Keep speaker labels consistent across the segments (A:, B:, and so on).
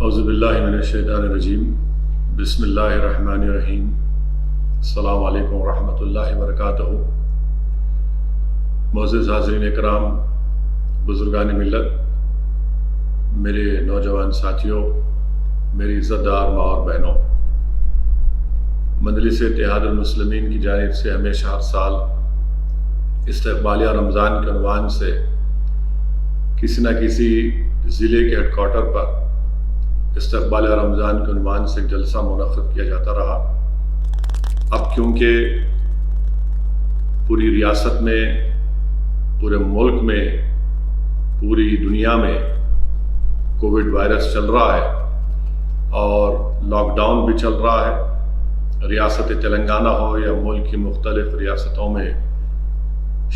A: اعوذ باللہ من الشیطان الرجیم بسم اللہ الرحمن الرحیم السلام علیکم ورحمۃ اللہ وبرکاتہ۔ معزز حاضرین اکرام، بزرگان ملت، میرے نوجوان ساتھیوں، میری عزت دار ماں اور بہنوں، مجلس اتحاد المسلمین کی جانب سے ہمیشہ ہر سال استقبالیہ رمضان کے عنوان سے کسی نہ کسی ضلع کے ہیڈ کوارٹر پر استقبالیہ رمضان کے عنوان سے ایک جلسہ منعقد کیا جاتا رہا۔ اب کیونکہ پوری ریاست میں، پورے ملک میں، پوری دنیا میں کووڈ وائرس چل رہا ہے اور لاک ڈاؤن بھی چل رہا ہے، ریاست تلنگانہ ہو یا ملک کی مختلف ریاستوں میں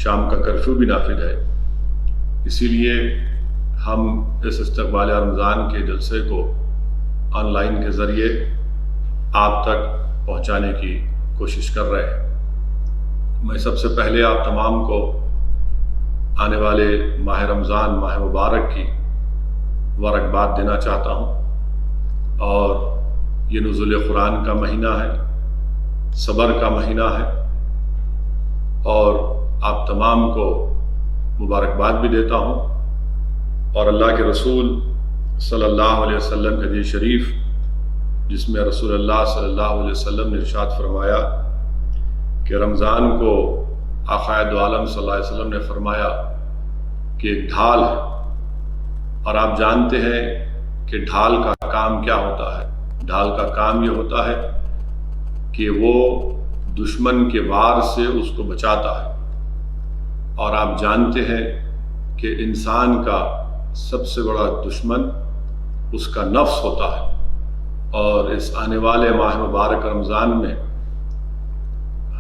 A: شام کا کرفیو بھی نافذ ہے، اسی لیے ہم اس استقبالیہ رمضان کے جلسے کو آن لائن کے ذریعے آپ تک پہنچانے کی کوشش کر رہے ہیں۔ میں سب سے پہلے آپ تمام کو آنے والے ماہ رمضان، ماہ مبارک کی مبارکباد دینا چاہتا ہوں، اور یہ نزول قرآن کا مہینہ ہے، صبر کا مہینہ ہے، اور آپ تمام کو مبارکباد بھی دیتا ہوں۔ اور اللہ کے رسول صلی اللہ علیہ وسلم کا حدیث شریف، جس میں رسول اللہ صلی اللہ علیہ وسلم نے ارشاد فرمایا کہ رمضان کو آقا دو عالم صلی اللہ علیہ وسلم نے فرمایا کہ ایک ڈھال ہے، اور آپ جانتے ہیں کہ ڈھال کا کام کیا ہوتا ہے۔ ڈھال کا کام یہ ہوتا ہے کہ وہ دشمن کے وار سے اس کو بچاتا ہے، اور آپ جانتے ہیں کہ انسان کا سب سے بڑا دشمن اس کا نفس ہوتا ہے، اور اس آنے والے ماہ مبارک رمضان میں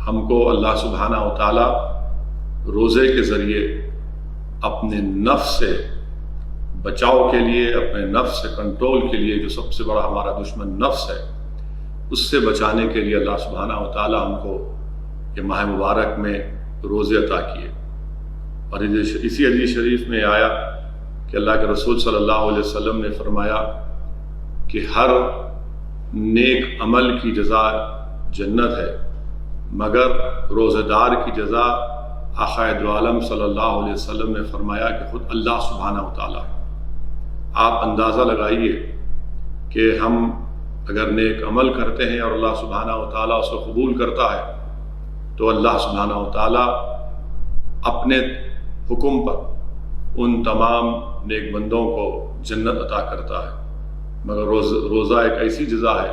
A: ہم کو اللہ سبحانہ و تعالی روزے کے ذریعے اپنے نفس سے بچاؤ کے لیے، اپنے نفس سے کنٹرول کے لیے، جو سب سے بڑا ہمارا دشمن نفس ہے، اس سے بچانے کے لیے اللہ سبحانہ و تعالی ہم کو یہ ماہ مبارک میں روزے عطا کیے۔ اور اسی حدیث شریف میں آیا کہ اللہ کے رسول صلی اللہ علیہ وسلم نے فرمایا کہ ہر نیک عمل کی جزا جنت ہے، مگر روزہ دار کی جزا آقا دو عالم صلی اللہ علیہ وسلم نے فرمایا کہ خود اللہ سبحانہ و تعالی۔ آپ اندازہ لگائیے کہ ہم اگر نیک عمل کرتے ہیں اور اللہ سبحانہ و تعالی اس کو قبول کرتا ہے، تو اللہ سبحانہ و تعالی اپنے حکم پر ان تمام نیک بندوں کو جنت عطا کرتا ہے، مگر روزہ ایک ایسی جزا ہے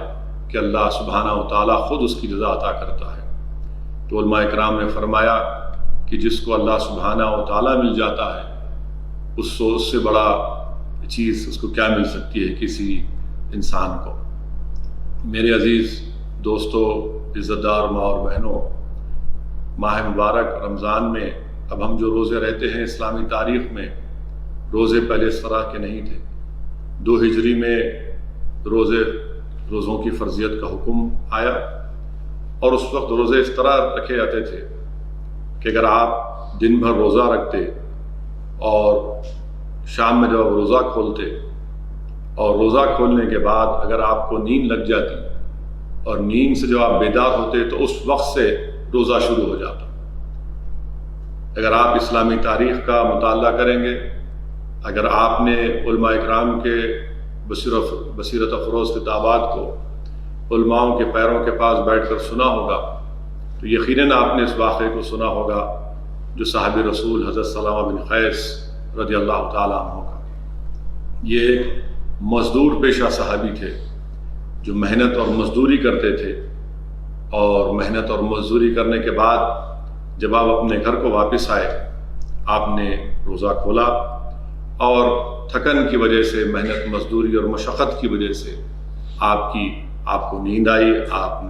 A: کہ اللہ سبحانہ و تعالی خود اس کی جزا عطا کرتا ہے۔ تو علماء اکرام نے فرمایا کہ جس کو اللہ سبحانہ و تعالی مل جاتا ہے، اس سے بڑا چیز اس کو کیا مل سکتی ہے کسی انسان کو۔ میرے عزیز دوستو، عزت دار ماں اور بہنوں، ماہ مبارک رمضان میں اب ہم جو روزے رہتے ہیں، اسلامی تاریخ میں روزے پہلے اس طرح کے نہیں تھے۔ 2 ہجری میں روزوں کی فرضیت کا حکم آیا، اور اس وقت روزے اس طرح رکھے جاتے تھے کہ اگر آپ دن بھر روزہ رکھتے اور شام میں جب آپ روزہ کھولتے، اور روزہ کھولنے کے بعد اگر آپ کو نیند لگ جاتی اور نیند سے جب آپ بیدار ہوتے، تو اس وقت سے روزہ شروع ہو جاتا۔ اگر آپ اسلامی تاریخ کا مطالعہ کریں گے، اگر آپ نے علماء اکرام کے بصیرت افروز کتابات کو علماءوں کے پیروں کے پاس بیٹھ کر سنا ہوگا، تو یقیناً آپ نے اس واقعے کو سنا ہوگا جو صحابی رسول حضرت سلامہ بن قیس رضی اللہ تعالیٰ عنہ کا۔ یہ ایک مزدور پیشہ صحابی تھے جو محنت اور مزدوری کرتے تھے، اور محنت اور مزدوری کرنے کے بعد جب آپ اپنے گھر کو واپس آئے، آپ نے روزہ کھولا، اور تھکن کی وجہ سے، محنت مزدوری اور مشقت کی وجہ سے آپ کو نیند آئی، آپ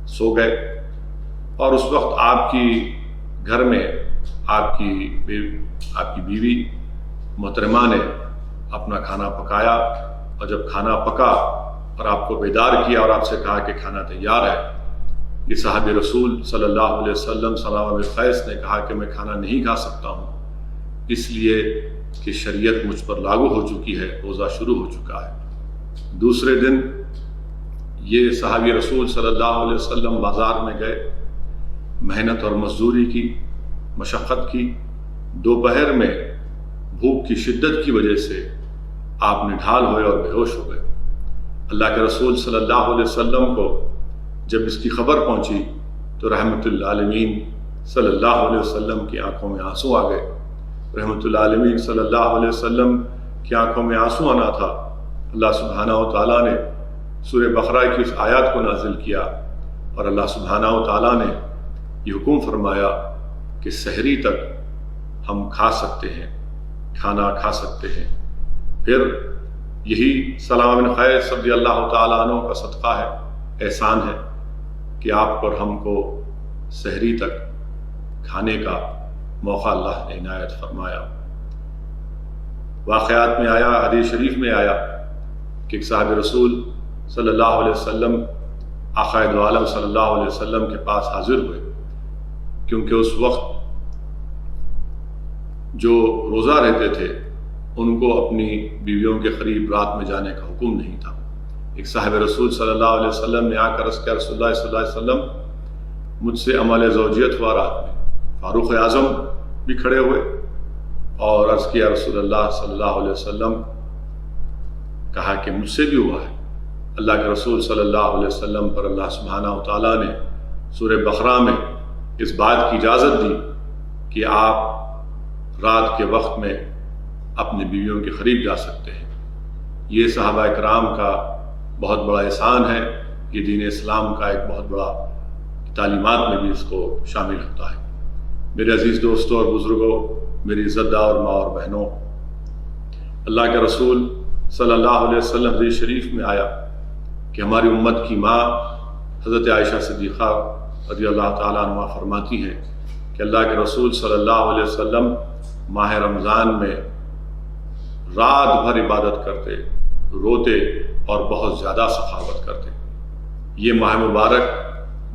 A: سو گئے، اور اس وقت آپ کی گھر میں آپ کی بیوی محترمہ نے اپنا کھانا پکایا، اور جب کھانا پکا اور آپ کو بیدار کیا اور آپ سے کہا کہ کھانا تیار ہے، یہ صحابی رسول صلی اللہ علیہ وسلم سلامہ بن قیس نے کہا کہ میں کھانا نہیں کھا سکتا ہوں، اس لیے کہ شریعت مجھ پر لاگو ہو چکی ہے، روزہ شروع ہو چکا ہے۔ دوسرے دن یہ صحابی رسول صلی اللہ علیہ وسلم بازار میں گئے، محنت اور مزدوری کی، مشقت کی، دوپہر میں بھوک کی شدت کی وجہ سے آپ نڈھال ہوئے اور بے ہوش ہو گئے۔ اللہ کے رسول صلی اللہ علیہ وسلم کو جب اس کی خبر پہنچی تو رحمت للعالمین صلی اللہ علیہ وسلم کی آنکھوں میں آنسو آ گئے۔ رحمت للعالمین صلی اللہ علیہ وسلم کی آنکھوں میں آنسو آنا تھا، اللہ سبحانہ و تعالیٰ نے سورہ بقرہ کی اس آیات کو نازل کیا، اور اللہ سبحانہ و تعالیٰ نے یہ حکم فرمایا کہ سحری تک ہم کھا سکتے ہیں، کھانا کھا سکتے ہیں۔ پھر یہی سلامہ بن قیس رضی اللہ تعالیٰ عنہ کا صدقہ ہے، احسان ہے کہ آپ پر ہم کو سحری تک کھانے کا موقع اللہ نے عنایت فرمایا۔ واقعات میں آیا، حدیث شریف میں آیا کہ ایک صاحب رسول صلی اللہ علیہ وسلم آقا دو عالم صلی اللہ علیہ وسلم کے پاس حاضر ہوئے، کیونکہ اس وقت جو روزہ رہتے تھے ان کو اپنی بیویوں کے قریب رات میں جانے کا حکم نہیں تھا۔ ایک صاحب رسول صلی اللہ علیہ وسلم نے آ کر عرض کیا، رسول اللہ صلی اللہ علیہ وسلم مجھ سے عمل زوجیت ہوا رات میں۔ فاروق اعظم بھی کھڑے ہوئے اور عرض کیا، رسول اللہ صلی اللہ علیہ وسلم، کہا کہ مجھ سے بھی ہوا ہے۔ اللہ کے رسول صلی اللہ علیہ وسلم پر اللہ سبحانہ و تعالیٰ نے سورہ بقرہ میں اس بات کی اجازت دی کہ آپ رات کے وقت میں اپنی بیویوں کے قریب جا سکتے ہیں۔ یہ صحابہ کرام کا بہت بڑا احسان ہے، یہ دین اسلام کا ایک بہت بڑا تعلیمات میں بھی اس کو شامل ہوتا ہے۔ میرے عزیز دوستوں اور بزرگوں، میری عزت دار ماں اور بہنوں، اللہ کے رسول صلی اللہ علیہ وسلم حدیث شریف میں آیا کہ ہماری امت کی ماں حضرت عائشہ صدیقہ رضی اللہ تعالیٰ عنہ فرماتی ہیں کہ اللہ کے رسول صلی اللہ علیہ وسلم ماہ رمضان میں رات بھر عبادت کرتے، روتے اور بہت زیادہ سخاوت کرتے۔ یہ ماہ مبارک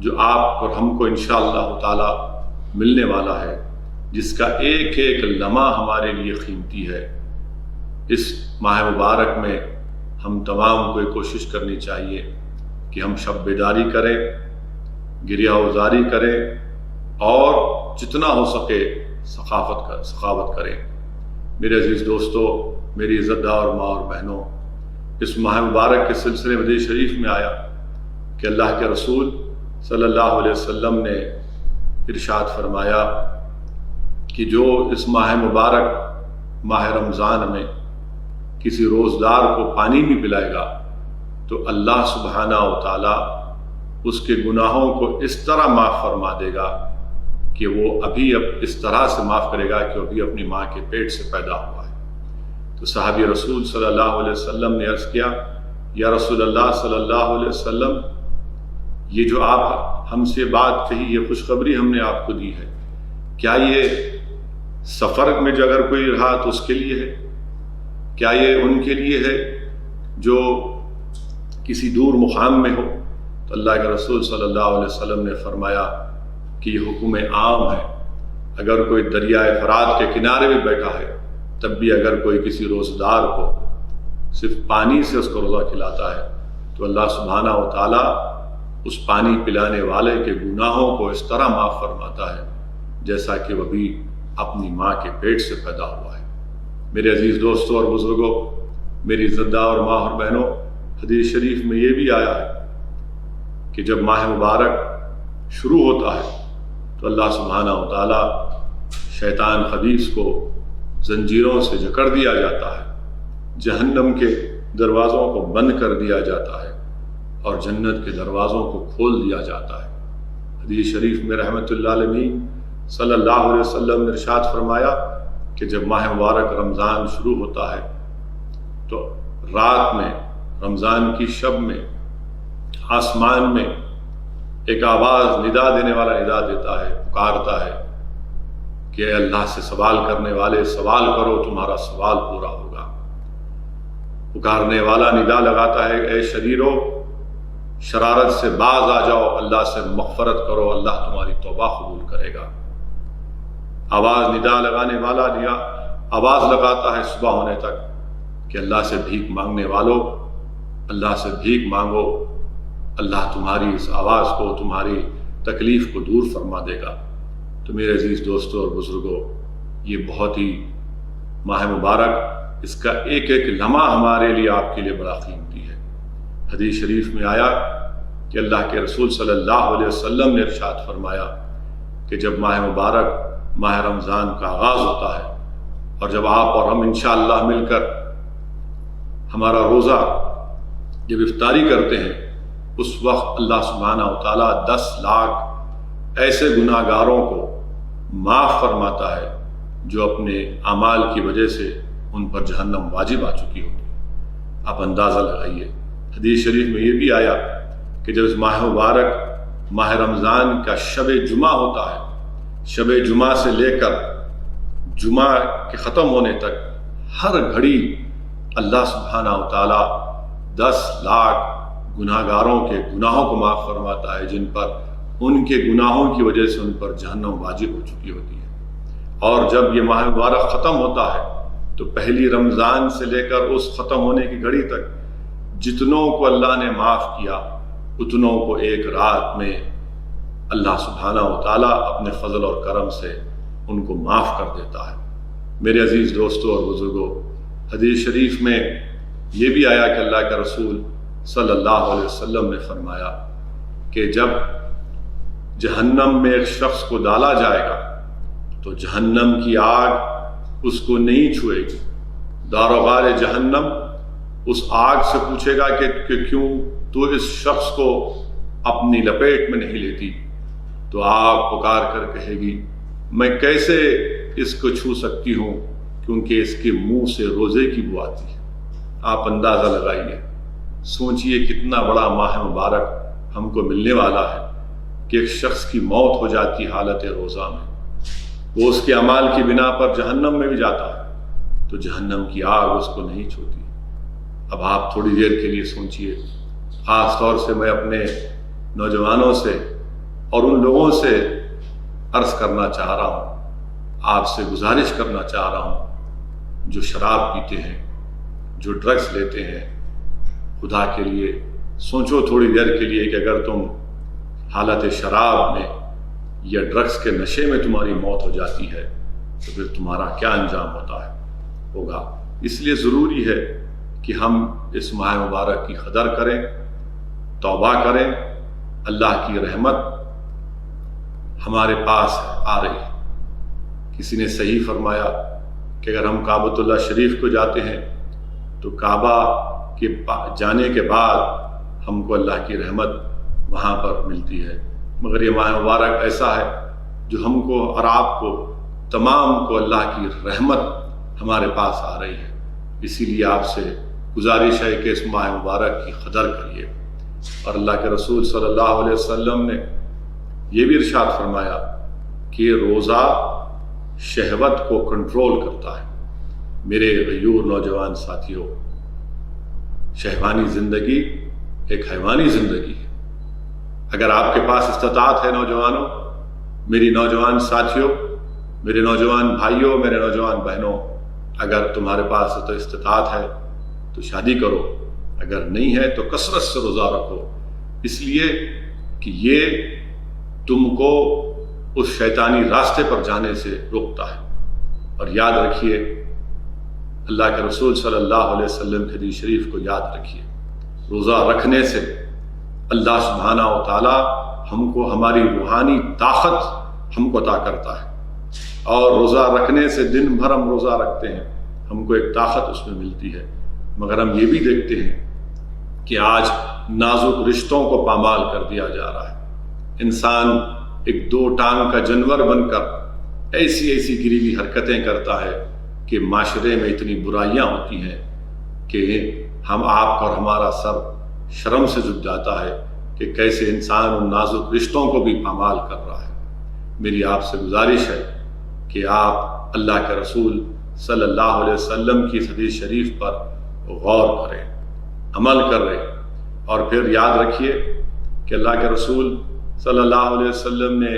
A: جو آپ اور ہم کو انشاءاللہ تعالی ملنے والا ہے، جس کا ایک ایک لمحہ ہمارے لیے قیمتی ہے، اس ماہ مبارک میں ہم تمام کو کوشش کرنی چاہیے کہ ہم شب بیداری کریں، گریہ وزاری کریں اور جتنا ہو سکے سخاوت کریں۔ میرے عزیز دوستو، میری عزت دار ماں اور بہنوں، اس ماہ مبارک کے سلسلے میں حدیث شریف میں آیا کہ اللہ کے رسول صلی اللہ علیہ وسلم نے ارشاد فرمایا کہ جو اس ماہ مبارک ماہ رمضان میں کسی روزدار کو پانی بھی پلائے گا تو اللہ سبحانہ و تعالی اس کے گناہوں کو اس طرح معاف فرما دے گا کہ وہ ابھی اب اس طرح سے معاف کرے گا کہ ابھی اپنی ماں کے پیٹ سے پیدا ہوا ہے۔ تو صحابی رسول صلی اللہ علیہ وسلم نے عرض کیا، یا رسول اللہ صلی اللہ علیہ وسلم، یہ جو آپ ہم سے بات کہی، یہ خوشخبری ہم نے آپ کو دی ہے، کیا یہ سفر میں جو اگر کوئی رہا تو اس کے لیے ہے؟ کیا یہ ان کے لیے ہے جو کسی دور مقام میں ہو؟ تو اللہ کے رسول صلی اللہ علیہ وسلم نے فرمایا کہ یہ حکم عام ہے، اگر کوئی دریائے فرات کے کنارے بھی بیٹھا ہے تب بھی اگر کوئی کسی روزدار کو صرف پانی سے اس کو روزہ کھلاتا ہے تو اللہ سبحانہ و تعالی اس پانی پلانے والے کے گناہوں کو اس طرح معاف فرماتا ہے جیسا کہ وہ بھی اپنی ماں کے پیٹ سے پیدا ہوا ہے۔ میرے عزیز دوستوں اور بزرگوں، میری عزت دار ماں اور بہنوں، حدیث شریف میں یہ بھی آیا ہے کہ جب ماہ مبارک شروع ہوتا ہے تو اللہ سبحانہ و تعالی شیطان خبیث کو زنجیروں سے جکڑ دیا جاتا ہے، جہنم کے دروازوں کو بند کر دیا جاتا ہے اور جنت کے دروازوں کو کھول دیا جاتا ہے۔ حدیث شریف میں رحمت اللہ علیہ صلی اللہ علیہ وسلم نے ارشاد فرمایا کہ جب ماہ مبارک رمضان شروع ہوتا ہے تو رات میں، رمضان کی شب میں، آسمان میں ایک آواز ندا دینے والا ندا دیتا ہے، پکارتا ہے کہ اے اللہ سے سوال کرنے والے، سوال کرو تمہارا سوال پورا ہوگا۔ پکارنے والا ندا لگاتا ہے، اے شریرو شرارت سے باز آ جاؤ، اللہ سے مغفرت کرو، اللہ تمہاری توبہ قبول کرے گا۔ آواز ندا لگانے والا آواز لگاتا ہے صبح ہونے تک کہ اللہ سے بھیک مانگنے والوں، اللہ سے بھیک مانگو، اللہ تمہاری اس آواز کو، تمہاری تکلیف کو دور فرما دے گا۔ تو میرے عزیز دوستوں اور بزرگوں، یہ بہت ہی ماہ مبارک، اس کا ایک ایک لمحہ ہمارے لیے، آپ کے لیے بڑا قیمتی ہے۔ حدیث شریف میں آیا کہ اللہ کے رسول صلی اللہ علیہ وسلم نے ارشاد فرمایا کہ جب ماہ مبارک ماہ رمضان کا آغاز ہوتا ہے، اور جب آپ اور ہم انشاءاللہ مل کر ہمارا روزہ جب افطاری کرتے ہیں، اس وقت اللہ سبحانہ و تعالیٰ 10 لاکھ ایسے گناہ گاروں کو معاف فرماتا ہے جو اپنے اعمال کی وجہ سے ان پر جہنم واجب آ چکی ہوتی ہے۔ آپ اندازہ لگائیے، حدیث شریف میں یہ بھی آیا کہ جب اس ماہ مبارک ماہ رمضان کا شب جمعہ ہوتا ہے، شب جمعہ سے لے کر جمعہ کے ختم ہونے تک ہر گھڑی اللہ سبحانہ و تعالیٰ 10 لاکھ گناہ گاروں کے گناہوں کو معاف فرماتا ہے، جن پر ان کے گناہوں کی وجہ سے ان پر جہنم واجب ہو چکی ہوتی ہے۔ اور جب یہ ماہ مبارک ختم ہوتا ہے تو پہلی رمضان سے لے کر اس ختم ہونے کی گھڑی تک جتنوں کو اللہ نے معاف کیا، اتنوں کو ایک رات میں اللہ سبحانہ و تعالیٰ اپنے فضل اور کرم سے ان کو معاف کر دیتا ہے۔ میرے عزیز دوستوں اور بزرگوں، حدیث شریف میں یہ بھی آیا کہ اللہ کا رسول صلی اللہ علیہ وسلم نے فرمایا کہ جب جہنم میں ایک شخص کو ڈالا جائے گا تو جہنم کی آگ اس کو نہیں چھوئے گی۔ داروغار جہنم اس آگ سے پوچھے گا کہ کیوں تو اس شخص کو اپنی لپیٹ میں نہیں لیتی؟ تو آگ پکار کر کہے گی، میں کیسے اس کو چھو سکتی ہوں، کیونکہ اس کے منہ سے روزے کی بو آتی ہے۔ آپ اندازہ لگائیے، سوچئے کتنا بڑا ماہ مبارک ہم کو ملنے والا ہے کہ ایک شخص کی موت ہو جاتی حالت روزہ میں، وہ اس کے اعمال کی بنا پر جہنم میں بھی جاتا ہے تو جہنم کی آگ اس کو نہیں چھوتی۔ اب آپ تھوڑی دیر کے لیے سوچئے، خاص طور سے میں اپنے نوجوانوں سے اور ان لوگوں سے عرض کرنا چاہ رہا ہوں، آپ سے گزارش کرنا چاہ رہا ہوں، جو شراب پیتے ہیں، جو ڈرگس لیتے ہیں، خدا کے لیے سوچو تھوڑی دیر کے لیے کہ اگر تم حالت شراب میں یا ڈرگس کے نشے میں تمہاری موت ہو جاتی ہے تو پھر تمہارا کیا انجام ہوگا۔ اس لیے ضروری ہے کہ ہم اس ماہ مبارک کی قدر کریں، توبہ کریں۔ اللہ کی رحمت ہمارے پاس آ رہی ہے۔ کسی نے صحیح فرمایا کہ اگر ہم کعبۃ اللہ شریف کو جاتے ہیں تو کعبہ کے جانے کے بعد ہم کو اللہ کی رحمت وہاں پر ملتی ہے، مگر یہ ماہ مبارک ایسا ہے جو ہم کو اور آپ کو تمام کو اللہ کی رحمت ہمارے پاس آ رہی ہے۔ اسی لیے آپ سے گزارش ہے کہ اس ماہ مبارک کی قدر کریے۔ اور اللہ کے رسول صلی اللہ علیہ وسلم نے یہ بھی ارشاد فرمایا کہ روزہ شہوت کو کنٹرول کرتا ہے۔ میرے غیور نوجوان ساتھیوں، شہوانی زندگی ایک حیوانی زندگی ہے۔ اگر آپ کے پاس استطاعت ہے نوجوانوں، میری نوجوان ساتھیوں، میرے نوجوان بھائیوں، میرے نوجوان بہنوں، اگر تمہارے پاس تو استطاعت ہے تو شادی کرو، اگر نہیں ہے تو کثرت سے روزہ رکھو، اس لیے کہ یہ تم کو اس شیطانی راستے پر جانے سے روکتا ہے۔ اور یاد رکھیے، اللہ کے رسول صلی اللہ علیہ وسلم کی حدیث شریف کو یاد رکھیے، روزہ رکھنے سے اللہ سبحانہ و تعالی ہم کو ہماری روحانی طاقت ہم کو عطا کرتا ہے، اور روزہ رکھنے سے دن بھر ہم روزہ رکھتے ہیں، ہم کو ایک طاقت اس میں ملتی ہے۔ مگر ہم یہ بھی دیکھتے ہیں کہ آج نازک رشتوں کو پامال کر دیا جا رہا ہے۔ انسان ایک 2 ٹانگ کا جانور بن کر ایسی گریوی حرکتیں کرتا ہے کہ معاشرے میں اتنی برائیاں ہوتی ہیں کہ ہم آپ کا اور ہمارا سر شرم سے جھک جاتا ہے کہ کیسے انسان ان نازک رشتوں کو بھی پامال کر رہا ہے۔ میری آپ سے گزارش ہے کہ آپ اللہ کے رسول صلی اللہ علیہ وسلم کی حدیث شریف پر غور کریں، عمل کریں، اور پھر یاد رکھیے کہ اللہ کے رسول صلی اللہ علیہ وسلم نے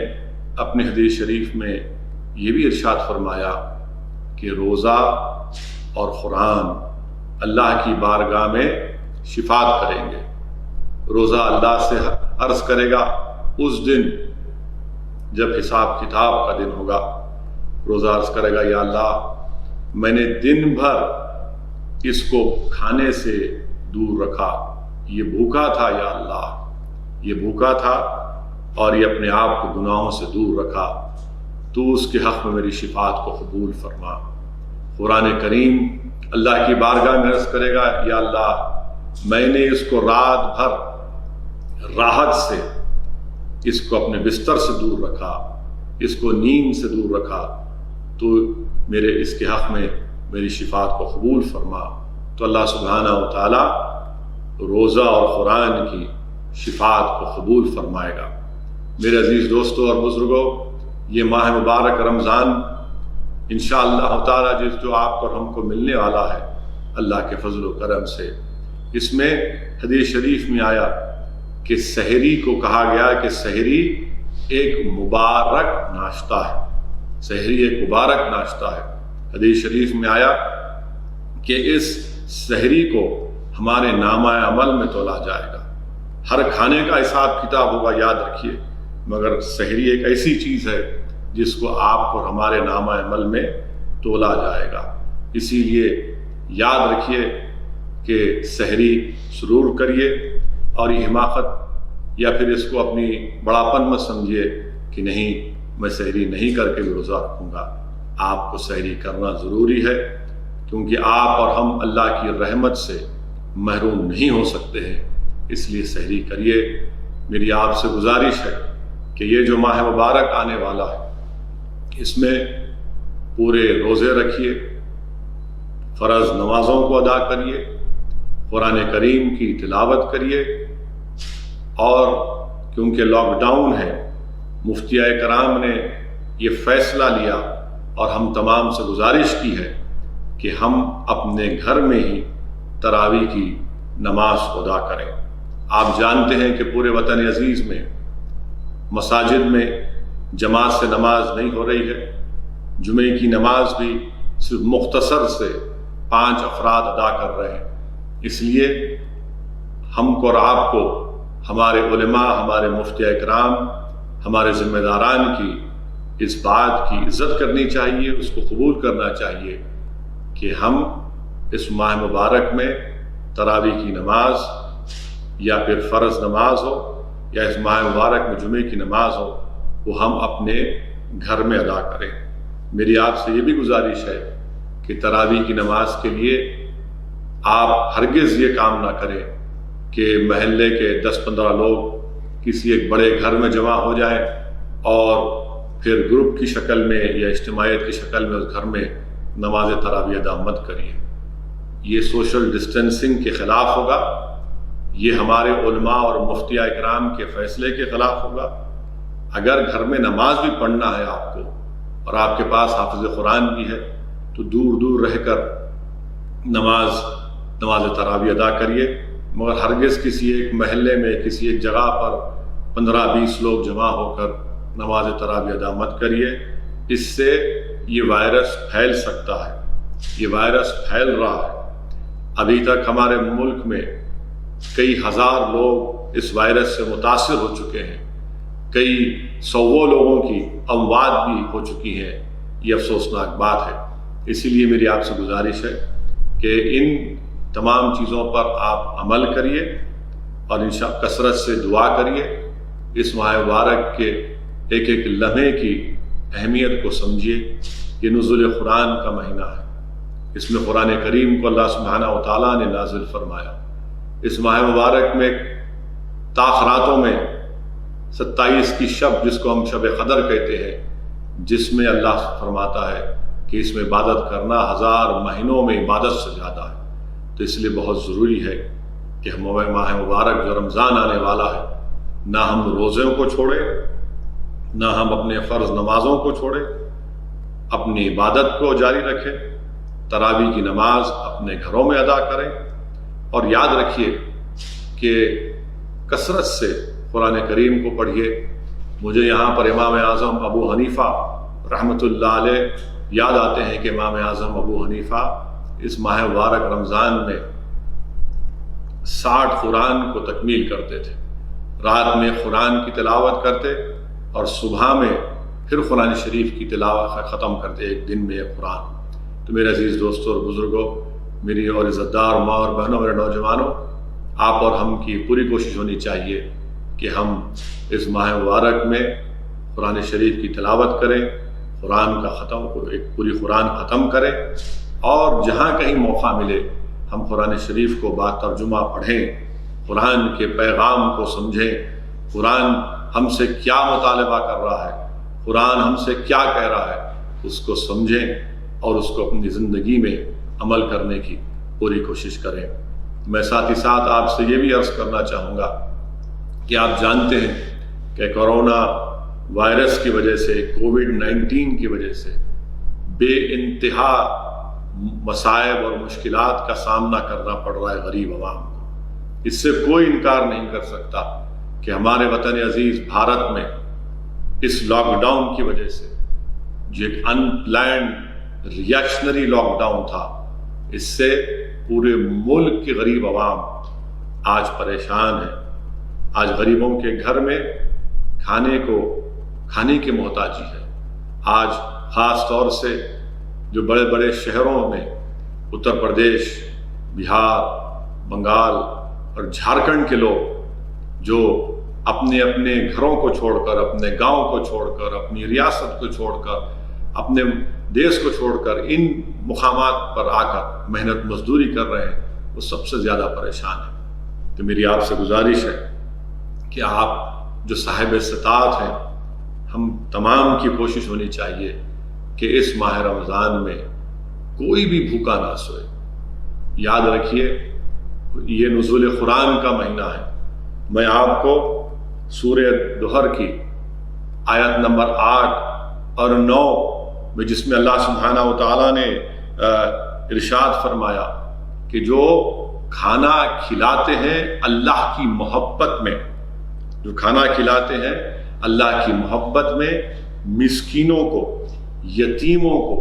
A: اپنے حدیث شریف میں یہ بھی ارشاد فرمایا کہ روزہ اور قرآن اللہ کی بارگاہ میں شفاعت کریں گے۔ روزہ اللہ سے عرض کرے گا اس دن جب حساب کتاب کا دن ہوگا، روزہ عرض کرے گا یا اللہ میں نے دن بھر اس کو کھانے سے دور رکھا، یہ بھوکا تھا یا اللہ، یہ بھوکا تھا اور یہ اپنے آپ کو گناہوں سے دور رکھا، تو اس کے حق میں میری شفاعت کو قبول فرما۔ قرآن کریم اللہ کی بارگاہ میں عرض کرے گا یا اللہ میں نے اس کو رات بھر راحت سے اس کو اپنے بستر سے دور رکھا، اس کو نیند سے دور رکھا، تو میرے اس کے حق میں میری شفاعت کو قبول فرما۔ تو اللہ سبحانہ و تعالی روزہ اور قرآن کی شفاعت کو قبول فرمائے گا۔ میرے عزیز دوستوں اور بزرگوں، یہ ماہ مبارک رمضان انشاءاللہ تعالی جو آپ اور ہم کو ملنے والا ہے اللہ کے فضل و کرم سے، اس میں حدیث شریف میں آیا کہ سحری کو کہا گیا کہ سحری ایک مبارک ناشتہ ہے، سحری ایک مبارک ناشتہ ہے۔ حدیث شریف میں آیا کہ اس سحری کو ہمارے نامہ عمل میں تولا جائے گا۔ ہر کھانے کا حساب کتاب ہوگا، یاد رکھیے، مگر سحری ایک ایسی چیز ہے جس کو آپ اور ہمارے نامہ عمل میں تولا جائے گا۔ اسی لیے یاد رکھیے کہ سحری ضرور کریے، اور یہ حماقت یا پھر اس کو اپنی بڑاپن مت سمجھیے کہ نہیں میں سحری نہیں کر کے بھی روزہ رکھوں گا۔ آپ کو سحری کرنا ضروری ہے، کیونکہ آپ اور ہم اللہ کی رحمت سے محروم نہیں ہو سکتے ہیں، اس لیے سحری کریے۔ میری آپ سے گزارش ہے کہ یہ جو ماہ مبارک آنے والا ہے اس میں پورے روزے رکھیے، فرض نمازوں کو ادا کریے، قرآن کریم کی تلاوت کریے، اور کیونکہ لاک ڈاؤن ہے، مفتیاء کرام نے یہ فیصلہ لیا اور ہم تمام سے گزارش کی ہے کہ ہم اپنے گھر میں ہی تراویح کی نماز کو ادا کریں۔ آپ جانتے ہیں کہ پورے وطن عزیز میں مساجد میں جماعت سے نماز نہیں ہو رہی ہے، جمعے کی نماز بھی صرف مختصر سے 5 افراد ادا کر رہے ہیں۔ اس لیے ہم کو اور آپ کو ہمارے علماء، ہمارے مفتیاء کرام، ہمارے ذمہ داران کی اس بات کی عزت کرنی چاہیے، اس کو قبول کرنا چاہیے کہ ہم اس ماہ مبارک میں تراویح کی نماز یا پھر فرض نماز ہو یا اس ماہ مبارک میں جمعے کی نماز ہو، وہ ہم اپنے گھر میں ادا کریں۔ میری آپ سے یہ بھی گزارش ہے کہ تراویح کی نماز کے لیے آپ ہرگز یہ کام نہ کریں کہ محلے کے 10-15 لوگ کسی ایک بڑے گھر میں جمع ہو جائیں اور پھر گروپ کی شکل میں یا اجتماعیت کی شکل میں اس گھر میں نماز تراویح ادا مت کریے۔ یہ سوشل ڈسٹینسنگ کے خلاف ہوگا، یہ ہمارے علماء اور مفتیاء کرام کے فیصلے کے خلاف ہوگا۔ اگر گھر میں نماز بھی پڑھنا ہے آپ کو اور آپ کے پاس حافظ قرآن بھی ہے تو دور دور رہ کر نماز تراویح ادا کریے، مگر ہرگز کسی ایک محلے میں کسی ایک جگہ پر 15-20 لوگ جمع ہو کر نماز تراویح ادا مت کریے۔ اس سے یہ وائرس پھیل سکتا ہے، یہ وائرس پھیل رہا ہے۔ ابھی تک ہمارے ملک میں کئی ہزار لوگ اس وائرس سے متاثر ہو چکے ہیں، کئی سووں لوگوں کی اموات بھی ہو چکی ہیں۔ یہ افسوسناک بات ہے۔ اسی لیے میری آپ سے گزارش ہے کہ ان تمام چیزوں پر آپ عمل کریے اور انشاءاللہ کثرت سے دعا کریے۔ اس ماہ مبارک کے ایک ایک لمحے کی اہمیت کو سمجھیے۔ یہ نزول قرآن کا مہینہ ہے، اس میں قرآن کریم کو اللہ سبحانہ و تعالیٰ نے نازل فرمایا۔ اس ماہ مبارک میں تاخراتوں میں 27 کی شب، جس کو ہم شب قدر کہتے ہیں، جس میں اللہ فرماتا ہے کہ اس میں عبادت کرنا 1000 مہینوں میں عبادت سے زیادہ ہے۔ تو اس لیے بہت ضروری ہے کہ ہم ماہ مبارک جو رمضان آنے والا ہے، نہ ہم روزوں کو چھوڑیں، نہ ہم اپنے فرض نمازوں کو چھوڑیں، اپنی عبادت کو جاری رکھیں، تراویح کی نماز اپنے گھروں میں ادا کریں، اور یاد رکھیے کہ کثرت سے قرآن کریم کو پڑھیے۔ مجھے یہاں پر امام اعظم ابو حنیفہ رحمۃ اللہ علیہ یاد آتے ہیں کہ امام اعظم ابو حنیفہ اس ماہ مبارک رمضان میں 60 قرآن کو تکمیل کرتے تھے. رات میں قرآن کی تلاوت کرتے اور صبح میں پھر قرآن شریف کی تلاوت ختم کرتے، ایک دن میں ایک قرآن. تو میرے عزیز دوستوں اور بزرگوں، میری اور عزت دار ماں اور بہنوں، میرے نوجوانوں، آپ اور ہم کی پوری کوشش ہونی چاہیے کہ ہم اس ماہ مبارک میں قرآن شریف کی تلاوت کریں، قرآن کا ایک پوری قرآن ختم کریں، اور جہاں کہیں موقع ملے ہم قرآن شریف کو با ترجمہ پڑھیں، قرآن کے پیغام کو سمجھیں، قرآن ہم سے کیا مطالبہ کر رہا ہے، قرآن ہم سے کیا کہہ رہا ہے، اس کو سمجھیں اور اس کو اپنی زندگی میں عمل کرنے کی پوری کوشش کریں. میں ساتھ ہی ساتھ آپ سے یہ بھی عرض کرنا چاہوں گا کہ آپ جانتے ہیں کہ کورونا وائرس کی وجہ سے، کووڈ-19 کی وجہ سے بے انتہا مصائب اور مشکلات کا سامنا کرنا پڑ رہا ہے غریب عوام کو. اس سے کوئی انکار نہیں کر سکتا کہ ہمارے وطن عزیز بھارت میں اس لاک ڈاؤن کی وجہ سے، جو ایک ان پلانڈ ریئیکشنری لاک ڈاؤن تھا، اس سے پورے ملک کے غریب عوام آج پریشان ہیں. آج غریبوں کے گھر میں کھانے کی محتاجی ہے. آج خاص طور سے جو بڑے بڑے شہروں میں اتر پردیش، بہار، بنگال اور جھارکھنڈ کے لوگ جو اپنے اپنے گھروں کو چھوڑ کر، اپنے گاؤں کو چھوڑ کر، اپنی ریاست کو چھوڑ کر، اپنے دیش کو چھوڑ کر ان مقامات پر آ کر محنت مزدوری کر رہے ہیں، وہ سب سے زیادہ پریشان ہیں. تو میری آپ سے گزارش ہے کہ آپ جو صاحب استطاعت ہیں، ہم تمام کی کوشش ہونی چاہیے کہ اس ماہ رمضان میں کوئی بھی بھوکا نہ سوئے. یاد رکھیے یہ نزول قرآن کا مہینہ ہے. میں آپ کو سورہ دہر کی آیت نمبر 8 اور 9 میں، جس میں اللہ سبحانہ و تعالیٰ نے ارشاد فرمایا کہ جو کھانا کھلاتے ہیں اللہ کی محبت میں، جو کھانا کھلاتے ہیں اللہ کی محبت میں، مسکینوں کو، یتیموں کو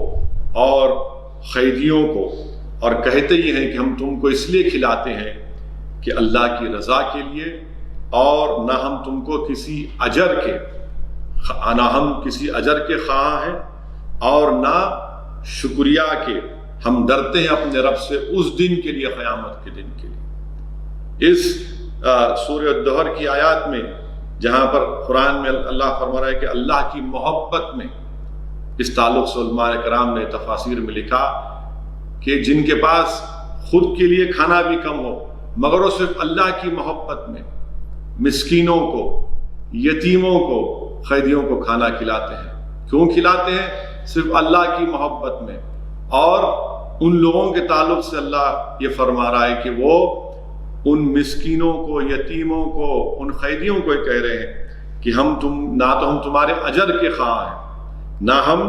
A: اور قیدیوں کو، اور کہتے یہ ہیں کہ ہم تم کو اس لیے کھلاتے ہیں کہ اللہ کی رضا کے لیے، اور نہ ہم تم کو کسی اجر کے خواہاں ہیں اور نہ شکریہ کے. ہم ڈرتے ہیں اپنے رب سے اس دن کے لیے، قیامت کے دن کے لیے. اس سورہ الدہر کی آیات میں جہاں پر قرآن میں اللہ فرما رہا ہے کہ اللہ کی محبت میں، اس تعلق سے علماء کرام نے تفاسیر میں لکھا کہ جن کے پاس خود کے لیے کھانا بھی کم ہو مگر وہ صرف اللہ کی محبت میں مسکینوں کو، یتیموں کو، قیدیوں کو کھانا کھلاتے ہیں. کیوں کھلاتے ہیں؟ صرف اللہ کی محبت میں. اور ان لوگوں کے تعلق سے اللہ یہ فرما رہا ہے کہ وہ ان مسکینوں کو، یتیموں کو، ان قیدیوں کو کہہ رہے ہیں کہ نہ تو ہم تمہارے اجر کے خواہاں ہیں، نہ ہم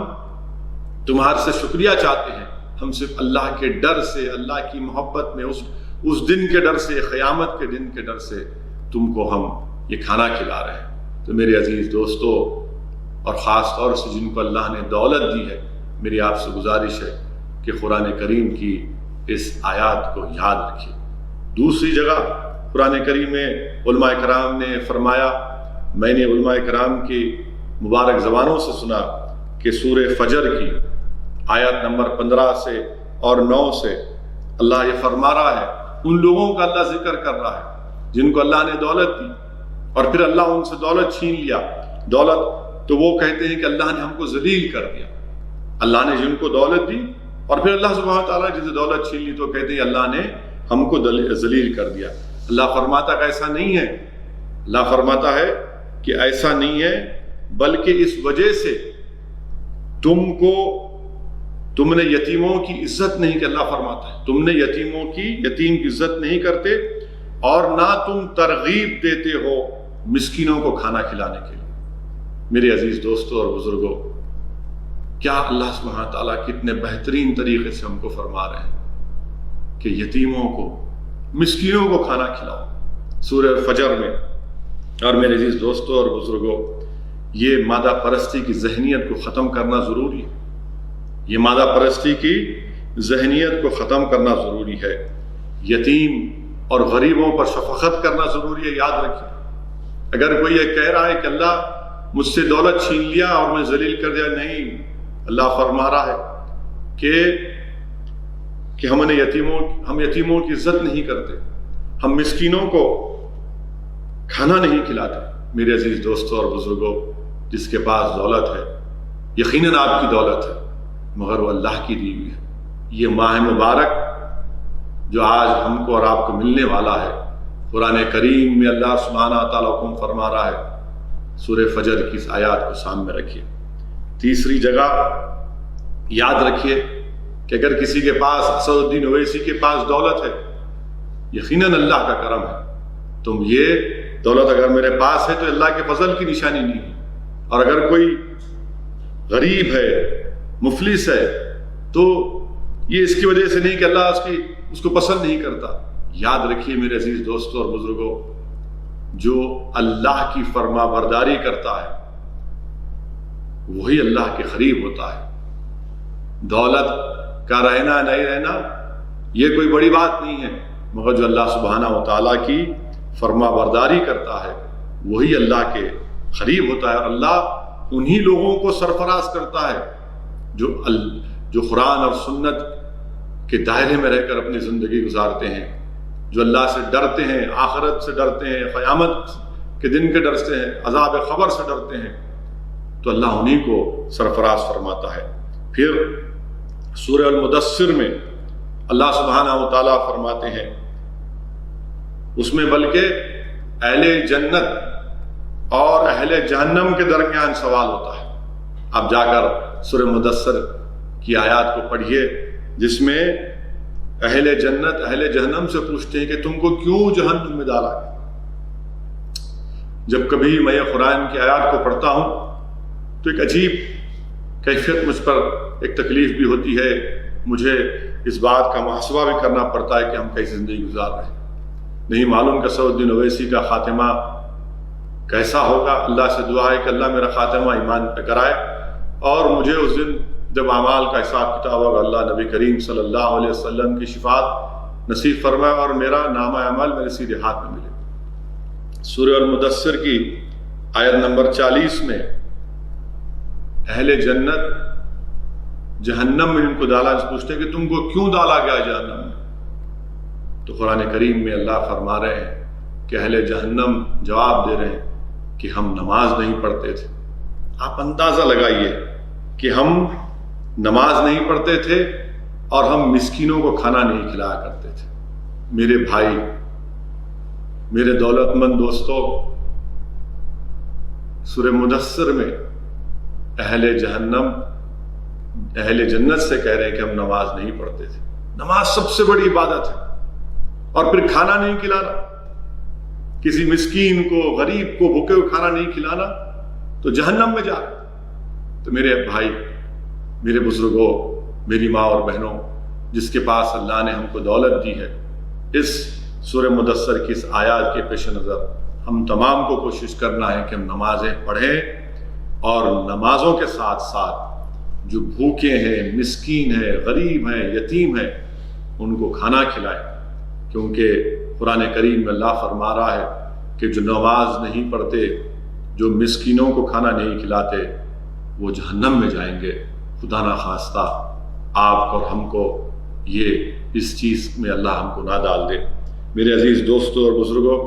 A: تمہارے سے شکریہ چاہتے ہیں. ہم صرف اللہ کے ڈر سے، اللہ کی محبت میں، اس دن کے ڈر سے، قیامت کے دن کے ڈر سے تم کو ہم یہ کھانا کھلا رہے ہیں. تو میرے عزیز دوستو، اور خاص طور سے جن کو اللہ نے دولت دی ہے، میری آپ سے گزارش ہے کہ قرآن کریم کی اس آیات کو یاد رکھیے. دوسری جگہ قرآن کریم میں علماء کرام نے فرمایا، میں نے علماء کرام کی مبارک زبانوں سے سنا کہ سورہ فجر کی آیت نمبر 15 سے اور 9 سے اللہ یہ فرما رہا ہے، ان لوگوں کا اللہ ذکر کر رہا ہے جن کو اللہ نے دولت دی اور پھر اللہ ان سے دولت چھین لیا. دولت تو وہ کہتے ہیں کہ اللہ نے ہم کو ذلیل کر دیا. اللہ نے جن کو دولت دی اور پھر اللہ سبحانہ تعالیٰ نے جسے دولت چھین لی تو کہتے ہیں اللہ نے ہم کو ذلیل کر دیا. اللہ فرماتا کہ ایسا نہیں ہے. اللہ فرماتا ہے کہ ایسا نہیں ہے، بلکہ اس وجہ سے تم نے یتیموں کی عزت نہیں کی. اللہ فرماتا ہے تم نے یتیم کی عزت نہیں کرتے اور نہ تم ترغیب دیتے ہو مسکینوں کو کھانا کھلانے کے لیے. میرے عزیز دوستوں اور بزرگوں، کیا اللہ سبحانہ تعالیٰ کتنے بہترین طریقے سے ہم کو فرما رہے ہیں کہ یتیموں کو، مسکینوں کو کھانا کھلاؤ سورہ فجر میں. اور میرے عزیز دوستوں اور بزرگوں، یہ مادہ پرستی کی ذہنیت کو ختم کرنا ضروری ہے. یہ مادہ پرستی کی ذہنیت کو ختم کرنا ضروری ہے. یتیم اور غریبوں پر شفقت کرنا ضروری ہے. یاد رکھیے اگر کوئی یہ کہہ رہا ہے کہ اللہ مجھ سے دولت چھین لیا اور میں ذلیل کر دیا، نہیں، اللہ فرما رہا ہے کہ ہم یتیموں کی عزت نہیں کرتے، ہم مسکینوں کو کھانا نہیں کھلاتے. میرے عزیز دوستوں اور بزرگوں، جس کے پاس دولت ہے یقیناً آپ کی دولت ہے مگر وہ اللہ کی دی ہوئی ہے. یہ ماہ مبارک جو آج ہم کو اور آپ کو ملنے والا ہے، قرآن کریم میں اللہ سبحانہ تعالیٰ حکم فرما رہا ہے. سورہ فجر کی اس آیات کو سامنے رکھیے. تیسری جگہ یاد رکھیے کہ اگر کسی کے پاس اسد الدین اویسی کے پاس دولت ہے، یقیناً اللہ کا کرم ہے. تم یہ دولت اگر میرے پاس ہے تو اللہ کے فضل کی نشانی نہیں ہے. اور اگر کوئی غریب ہے، مفلس ہے، تو یہ اس کی وجہ سے نہیں کہ اللہ اس کو پسند نہیں کرتا. یاد رکھیے میرے عزیز دوستوں اور بزرگوں، جو اللہ کی فرما برداری کرتا ہے وہی اللہ کے قریب ہوتا ہے. دولت کا رہنا نہیں رہنا یہ کوئی بڑی بات نہیں ہے، مگر جو اللہ سبحانہ و تعالیٰ کی فرما برداری کرتا ہے وہی اللہ کے قریب ہوتا ہے. اور اللہ انہی لوگوں کو سرفراز کرتا ہے جو قرآن اور سنت کے دائرے میں رہ کر اپنی زندگی گزارتے ہیں، جو اللہ سے ڈرتے ہیں، آخرت سے ڈرتے ہیں، قیامت کے دن کے ڈرتے ہیں، عذاب خبر سے ڈرتے ہیں، تو اللہ انہی کو سرفراز فرماتا ہے. پھر سورہ المدثر میں اللہ سبحانہ و تعالیٰ فرماتے ہیں، اس میں بلکہ اہل جنت اور اہل جہنم کے درمیان سوال ہوتا ہے. آپ جا کر سورہ مدثر کی آیات کو پڑھیے جس میں اہل جنت اہل جہنم سے پوچھتے ہیں کہ تم کو کیوں جہنم میں ڈالا گیا. جب کبھی میں یہ قرآن کی آیات کو پڑھتا ہوں تو ایک عجیب کیفیت مجھ پر ایک تکلیف بھی ہوتی ہے. مجھے اس بات کا محاسبہ بھی کرنا پڑتا ہے کہ ہم کیسی زندگی گزار رہے ہیں. نہیں معلوم کہ اسد الدین اویسی کا خاتمہ کیسا ہوگا. اللہ سے دعا ہے کہ اللہ میرا خاتمہ ایمان پہ کرائے، اور مجھے اس دن جب اعمال کا حساب کتاب ہوگا اللہ نبی کریم صلی اللہ علیہ وسلم کی شفاعت نصیب فرمائے اور میرا نامہ عمل میرے سیدھے ہاتھ میں ملے. سورہ المدثر کی آیت نمبر 40 میں اہل جنت جہنم میں ان کو ڈالا، پوچھتے ہیں کہ تم کو کیوں ڈالا گیا جہنم میں؟ تو قرآن کریم میں اللہ فرما رہے ہیں کہ اہل جہنم جواب دے رہے ہیں کہ ہم نماز نہیں پڑھتے تھے. آپ اندازہ لگائیے کہ ہم نماز نہیں پڑھتے تھے اور ہم مسکینوں کو کھانا نہیں کھلایا کرتے تھے. میرے بھائی، میرے دولت مند دوستوں، سورہ مدثر میں اہل جنت سے کہہ رہے ہیں کہ ہم نماز نہیں پڑھتے تھے. نماز سب سے بڑی عبادت ہے، اور پھر کھانا نہیں کھلانا، کسی مسکین کو، غریب کو بھوکے کو کھانا نہیں کھلانا تو جہنم میں جا رہے. تو میرے بھائی، میرے بزرگوں، میری ماں اور بہنوں، جس کے پاس اللہ نے ہم کو دولت دی ہے، اس سورہ مدثر کی اس آیات کے پیش نظر ہم تمام کو کوشش کرنا ہے کہ ہم نمازیں پڑھیں اور نمازوں کے ساتھ ساتھ جو بھوکے ہیں، مسکین ہیں، غریب ہیں، یتیم ہیں، ان کو کھانا کھلائیں. کیونکہ قرآن کریم میں اللہ فرما رہا ہے کہ جو نماز نہیں پڑھتے، جو مسکینوں کو کھانا نہیں کھلاتے، وہ جہنم میں جائیں گے. خدا نہ خواستہ آپ اور ہم کو اس چیز میں اللہ ہم کو نہ ڈال دے. میرے عزیز دوستوں اور بزرگوں،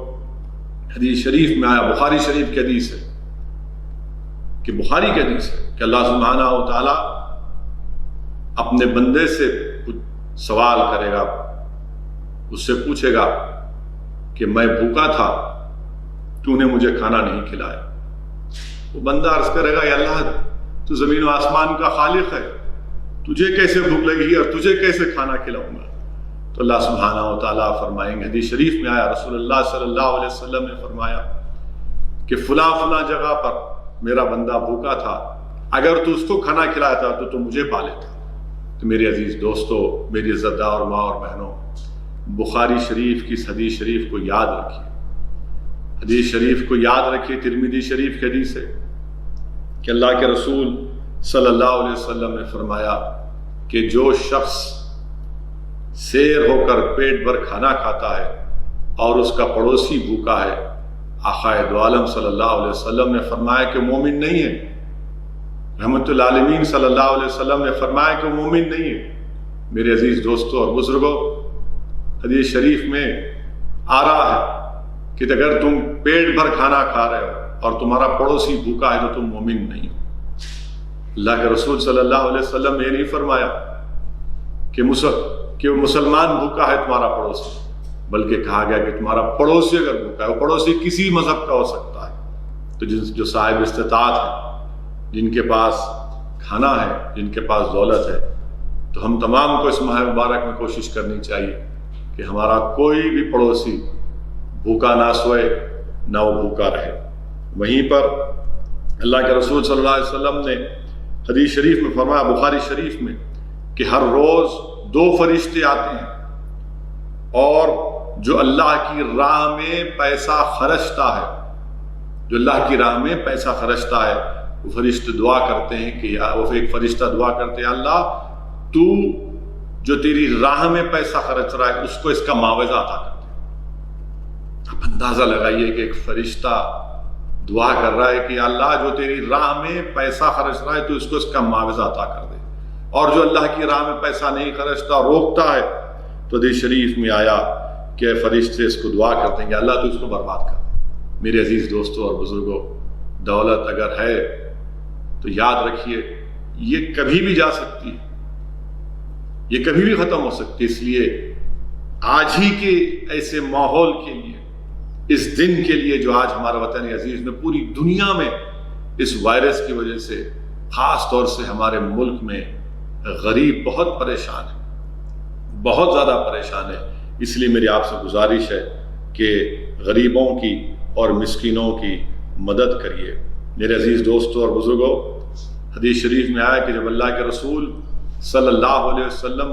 A: حدیث شریف میں آیا، بخاری شریف کی حدیث ہے کہ اللہ سبحانہ و تعالیٰ اپنے بندے سے سوال کرے گا، اس سے پوچھے گا کہ میں بھوکا تھا، تو نے مجھے کھانا نہیں کھلایا. وہ بندہ عرض کرے گا، یا اللہ تو زمین و آسمان کا خالق ہے، تجھے کیسے بھوک لگی اور تجھے کیسے کھانا کھلاؤں گا؟ تو اللہ سبحانہ و تعالیٰ فرمائیں گے، حدیث شریف میں آیا، رسول اللہ صلی اللہ علیہ وسلم نے فرمایا کہ فلاں جگہ پر میرا بندہ بھوکا تھا، اگر تو اس کو کھانا کھلایا تھا تو مجھے پا لیتا. تو میرے عزیز دوستو، میری عزت دار اور ماں اور بہنوں، بخاری شریف کی اس حدیث شریف کو یاد رکھیے. حدیث شریف کو یاد رکھیے. ترمذی شریف کی حدیث ہے کہ اللہ کے رسول صلی اللہ علیہ وسلم نے فرمایا کہ جو شخص سیر ہو کر پیٹ بھر کھانا کھاتا ہے اور اس کا پڑوسی بھوکا ہے، آقا دو عالم صلی اللہ علیہ وسلم نے فرمایا کہ مومن نہیں ہے۔ رحمت العالمین صلی اللہ علیہ وسلم نے فرمایا کہ وہ مومن نہیں ہے۔ میرے عزیز دوستوں اور بزرگوں، حدیث شریف میں آ رہا ہے کہ اگر تم پیٹ بھر کھانا کھا رہے ہو اور تمہارا پڑوسی بھوکا ہے تو تم مومن نہیں ہو۔ اللہ کے رسول صلی اللہ علیہ وسلم نے یہ نہیں فرمایا کہ وہ مسلمان بھوکا ہے تمہارا پڑوسی، بلکہ کہا گیا کہ تمہارا پڑوسی اگر بھوکا ہے، وہ پڑوسی کسی مذہب کا ہو سکتا ہے، تو جو صاحب استطاعت ہے، جن کے پاس کھانا ہے، جن کے پاس دولت ہے، تو ہم تمام کو اس ماہ مبارک میں کوشش کرنی چاہیے کہ ہمارا کوئی بھی پڑوسی بھوکا نہ سوئے، نہ وہ بھوکا رہے۔ وہیں پر اللہ کے رسول صلی اللہ علیہ وسلم نے حدیث شریف میں فرمایا، بخاری شریف میں، کہ ہر روز 2 فرشتے آتے ہیں اور جو اللہ کی راہ میں پیسہ خرچتا ہے، جو اللہ کی راہ میں پیسہ خرچتا ہے، وہ فرشتے دعا کرتے ہیں کہ وہ ایک فرشتہ دعا کرتے ہیں، اللہ تو جو تیری راہ میں پیسہ خرچ رہا ہے اس کو اس کا معاوضہ عطا کر دے۔ آپ اندازہ لگائیے کہ ایک فرشتہ دعا کر رہا ہے کہ اللہ جو تیری راہ میں پیسہ خرچ رہا ہے تو اس کو اس کا معاوضہ عطا کر دے، اور جو اللہ کی راہ میں پیسہ نہیں خرچتا، روکتا ہے، تو حدیث شریف میں آیا کہ فرشتے اس کو دعا کرتے ہیں کہ اللہ تو اس کو برباد کر دے۔ میرے عزیز دوستوں اور بزرگوں، دولت اگر ہے تو یاد رکھیے یہ کبھی بھی جا سکتی ہے، یہ کبھی بھی ختم ہو سکتی ہے۔ اس لیے آج ہی کے ایسے ماحول کے لیے، اس دن کے لیے جو آج ہمارا وطن عزیز میں پوری دنیا میں اس وائرس کی وجہ سے، خاص طور سے ہمارے ملک میں غریب بہت پریشان ہے، بہت زیادہ پریشان ہے۔ اس لیے میری آپ سے گزارش ہے کہ غریبوں کی اور مسکینوں کی مدد کریے۔ میرے عزیز دوستوں اور بزرگوں، حدیث شریف میں آیا کہ جب اللہ کے رسول صلی اللہ علیہ وسلم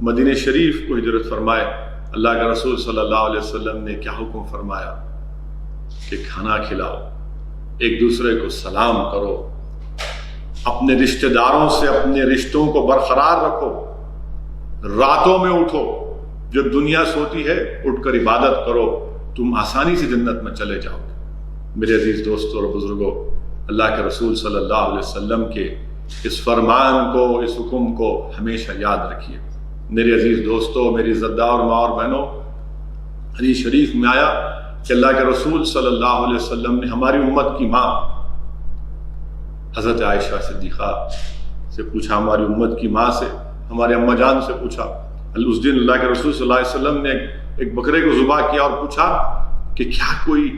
A: مدینہ شریف کو ہجرت فرمائے، اللہ کے رسول صلی اللہ علیہ وسلم نے کیا حکم فرمایا کہ کھانا کھلاؤ، ایک دوسرے کو سلام کرو، اپنے رشتہ داروں سے اپنے رشتوں کو برقرار رکھو، راتوں میں اٹھو، جب دنیا سوتی ہے اٹھ کر عبادت کرو، تم آسانی سے جنت میں چلے جاؤ گے۔ میرے عزیز دوستوں اور بزرگوں، اللہ کے رسول صلی اللہ علیہ وسلم کے اس فرمان کو، اس حکم کو ہمیشہ یاد رکھیے۔ میرے عزیز دوستوں، میری عزتدار ماں اور بہنوں، حدیث شریف میں آیا کہ اللہ کے رسول صلی اللہ علیہ وسلم نے ہماری امت کی ماں حضرت عائشہ صدیقہ سے پوچھا، ہماری امت کی ماں سے، ہمارے اماں جان سے پوچھا۔ اس دن اللہ کے رسول صلی اللہ علیہ وسلم نے ایک بکرے کو ذبح کیا اور پوچھا کہ کیا کوئی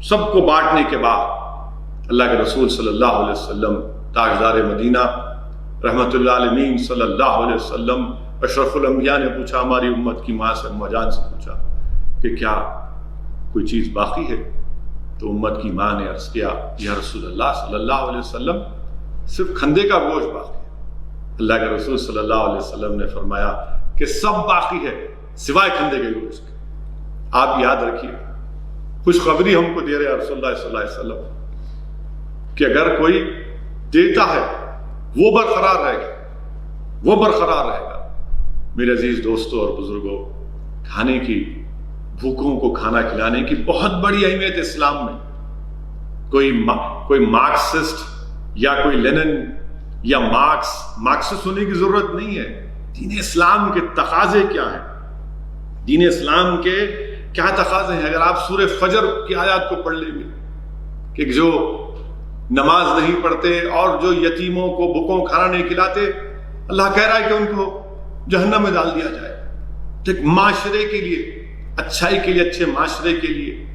A: سب کو بانٹنے کے بعد اللہ کے رسول صلی اللہ علیہ وسلم، تاجدار مدینہ رحمت اللہ علیہ صلی اللہ علیہ وسلم، اشرف الانبیاء نے پوچھا ہماری امت کی ماں سے، اماں جان سے پوچھا کہ کیا کوئی چیز باقی ہے؟ تو امت کی ماں نے عرض کیا، یا رسول اللہ صلی اللہ علیہ وسلم، صرف کھندے کا گوشت باقی ہے۔ اللہ کے رسول صلی اللہ علیہ وسلم نے فرمایا کہ سب باقی ہے سوائے کھندے کے گوشت کے۔ آپ یاد رکھیے، خوشخبری ہم کو دے رہے ہیں رسول اللہ صلی اللہ علیہ وسلم کہ اگر کوئی دیتا ہے وہ برقرار رہے گا، وہ برقرار رہے گا۔ میرے عزیز دوستوں اور بزرگوں، کھانے کی، بھوکوں کو کھانا کھلانے کی بہت بڑی اہمیت اسلام میں۔ کوئی مارکسسٹ یا کوئی لینن یا مارکسسٹ ہونے کی ضرورت نہیں ہے۔ دین اسلام کے تقاضے کیا ہیں؟ دین اسلام کے کیا تقاضے ہیں؟ اگر آپ سورہ فجر کی آیات کو پڑھ لیں گے کہ جو نماز نہیں پڑھتے اور جو یتیموں کو بھوکوں کھانا نہیں کھلاتے، اللہ کہہ رہا ہے کہ ان کو جہنم میں ڈال دیا جائے۔ تو ایک معاشرے کے لیے، اچھائی کے لیے، اچھے معاشرے کے لیے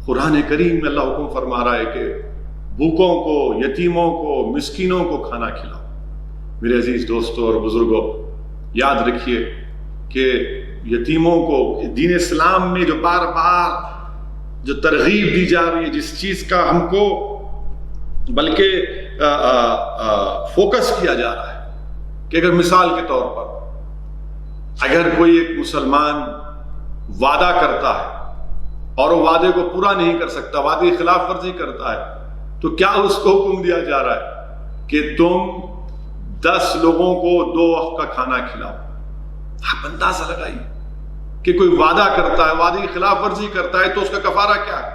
A: قرآن کریم میں اللہ حکم فرما رہا ہے کہ بھوکوں کو، یتیموں کو، مسکینوں کو کھانا کھلاؤ۔ میرے عزیز دوستوں اور بزرگوں، یاد رکھیے کہ یتیموں کو دین اسلام میں جو بار بار جو ترغیب دی جا رہی ہے، جس چیز کا ہم کو بلکہ فوکس کیا جا رہا ہے کہ اگر مثال کے طور پر اگر کوئی ایک مسلمان وعدہ کرتا ہے اور وہ وعدے کو پورا نہیں کر سکتا، وعدے کی خلاف ورزی کرتا ہے، تو کیا اس کو حکم دیا جا رہا ہے کہ تم 10 لوگوں کو 2 وقت کا کھانا کھلاؤ۔ آپ اندازہ لگائیے کہ کوئی وعدہ کرتا ہے، وعدے کی خلاف ورزی کرتا ہے تو اس کا کفارہ کیا ہے،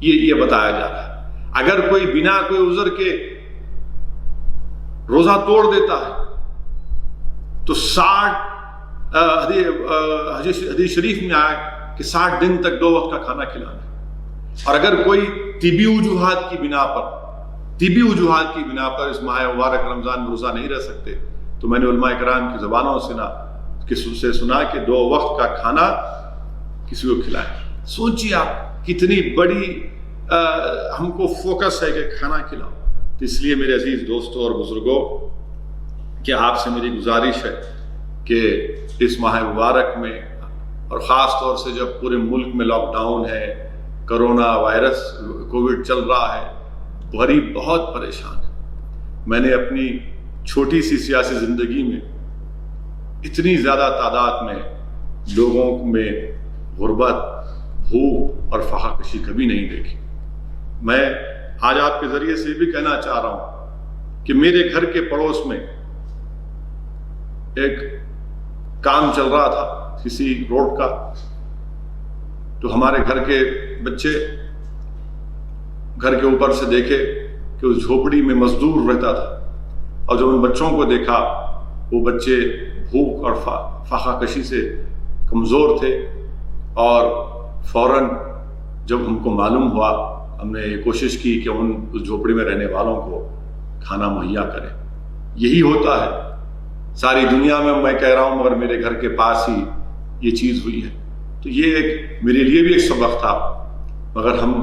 A: یہ بتایا جا رہا ہے۔ اگر کوئی بنا کوئی عذر کے روزہ توڑ دیتا ہے تو 60 حدیث شریف میں آیا کہ 60 دن تک 2 وقت کا کھانا کھلانا ہے۔ اور اگر کوئی طبی وجوہات کی بنا پر اس ماہ مبارک رمضان میں روزہ نہیں رہ سکتے تو میں نے علماء کرام کی زبانوں سے سنا کہ 2 وقت کا کھانا کسی کو کھلائیں۔ سوچیے آپ کتنی بڑی ہم کو فوکس ہے کہ کھانا کھلاؤ۔ تو اس لیے میرے عزیز دوستوں اور بزرگوں کہ آپ سے میری گزارش ہے کہ اس ماہ مبارک میں، اور خاص طور سے جب پورے ملک میں لاک ڈاؤن ہے، کرونا وائرس کووڈ چل رہا ہے، غریب بہت پریشان ہے۔ میں نے اپنی چھوٹی سی سیاسی زندگی میں اتنی زیادہ تعداد میں لوگوں میں غربت، بھوک اور فاقہ کشی کبھی نہیں دیکھی۔ میں آج آپ کے ذریعے سے بھی کہنا چاہ رہا ہوں کہ میرے گھر کے پڑوس میں ایک کام چل رہا تھا کسی روڈ کا، تو ہمارے گھر کے بچے گھر کے اوپر سے دیکھے کہ اس جھوپڑی میں مزدور رہتا تھا، اور جب ان بچوں کو دیکھا وہ بچے بھوک اور فاقہ کشی سے کمزور تھے، اور فوراً جب ہم کو معلوم ہوا ہم نے یہ کوشش کی کہ اس جھوپڑی میں رہنے والوں کو کھانا مہیا کریں۔ یہی ہوتا ہے ساری دنیا میں کہہ رہا ہوں، مگر میرے گھر کے پاس ہی یہ چیز ہوئی ہے۔ تو یہ میرے لیے بھی ایک سبق تھا، مگر ہم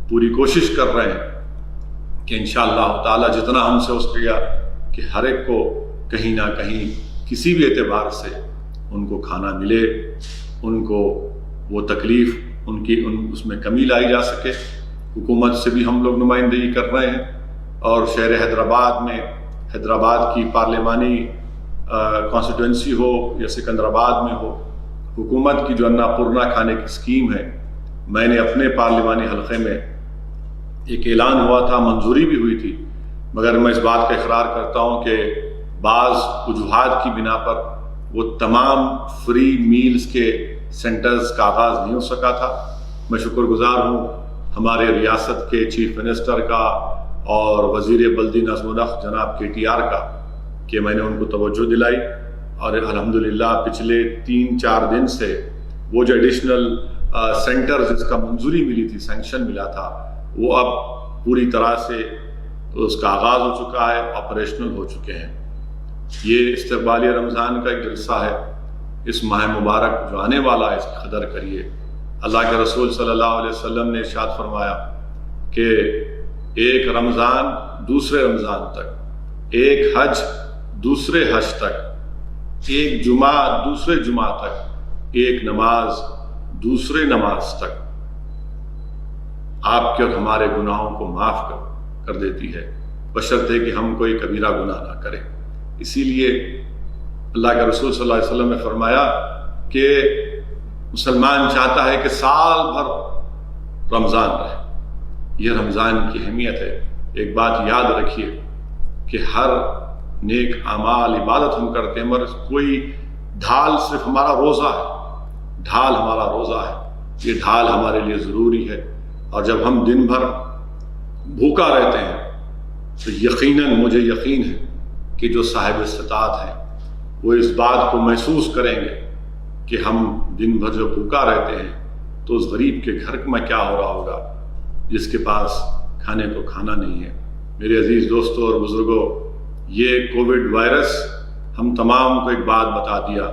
A: پوری کوشش کر رہے ہیں کہ انشاءاللہ تعالی جتنا ہم سے ہو سکے کہ ہر ایک کو کہیں نہ کہیں کسی بھی اعتبار سے ان کو کھانا ملے، ان کو وہ تکلیف اس میں کمی لائی جا سکے۔ حکومت سے بھی ہم لوگ نمائندگی کر رہے ہیں، اور شہر حیدرآباد کی پارلیمانی کانسٹیٹوئنسی ہو یا سکندرآباد میں ہو، حکومت کی جو انا پورنا کھانے کی اسکیم ہے، میں نے اپنے پارلیمانی حلقے میں ایک اعلان ہوا تھا، منظوری بھی ہوئی تھی، مگر میں اس بات کا اقرار کرتا ہوں کہ بعض وجوہات کی بنا پر وہ تمام فری میلز کے سینٹرز کا آغاز نہیں ہو سکا تھا۔ میں شکر گزار ہوں ہمارے ریاست کے چیف منسٹر کا اور وزیر بلدی نظم و نسق جناب KTR کا کہ میں نے ان کو توجہ دلائی، اور الحمدللہ پچھلے 3-4 دن سے وہ جو ایڈیشنل سینٹر جس کا منظوری ملی تھی، سینکشن ملا تھا، وہ اب پوری طرح سے اس کا آغاز ہو چکا ہے، آپریشنل ہو چکے ہیں۔ یہ استقبالیہ رمضان کا ایک جلسہ ہے، اس ماہ مبارک جو آنے والا ہے اس کی قدر کریے۔ اللہ کے رسول صلی اللہ علیہ وسلم نے ارشاد فرمایا کہ ایک رمضان دوسرے رمضان تک، ایک حج دوسرے حج تک، ایک جمعہ دوسرے جمعہ تک، ایک نماز دوسرے نماز تک آپ کے اور ہمارے گناہوں کو معاف کر دیتی ہے، بشرطے کہ ہم کوئی کبیرہ گناہ نہ کریں۔ اسی لیے اللہ کے رسول صلی اللہ علیہ وسلم نے فرمایا کہ مسلمان چاہتا ہے کہ سال بھر رمضان رہے۔ یہ رمضان کی اہمیت ہے۔ ایک بات یاد رکھیے کہ ہر نیک اعمال عبادت ہم کرتے ہیں، مگر کوئی ڈھال صرف ہمارا روزہ ہے، ڈھال ہمارا روزہ ہے، یہ ڈھال ہمارے لیے ضروری ہے۔ اور جب ہم دن بھر بھوکا رہتے ہیں تو یقیناً مجھے یقین ہے کہ جو صاحب استطاعت ہیں وہ اس بات کو محسوس کریں گے کہ ہم دن بھر جو بھوکا رہتے ہیں تو اس غریب کے گھر میں کیا ہو رہا ہوگا جس کے پاس کھانے کو کھانا نہیں ہے۔ میرے عزیز دوستوں اور بزرگوں، یہ کووڈ وائرس ہم تمام کو ایک بات بتا دیا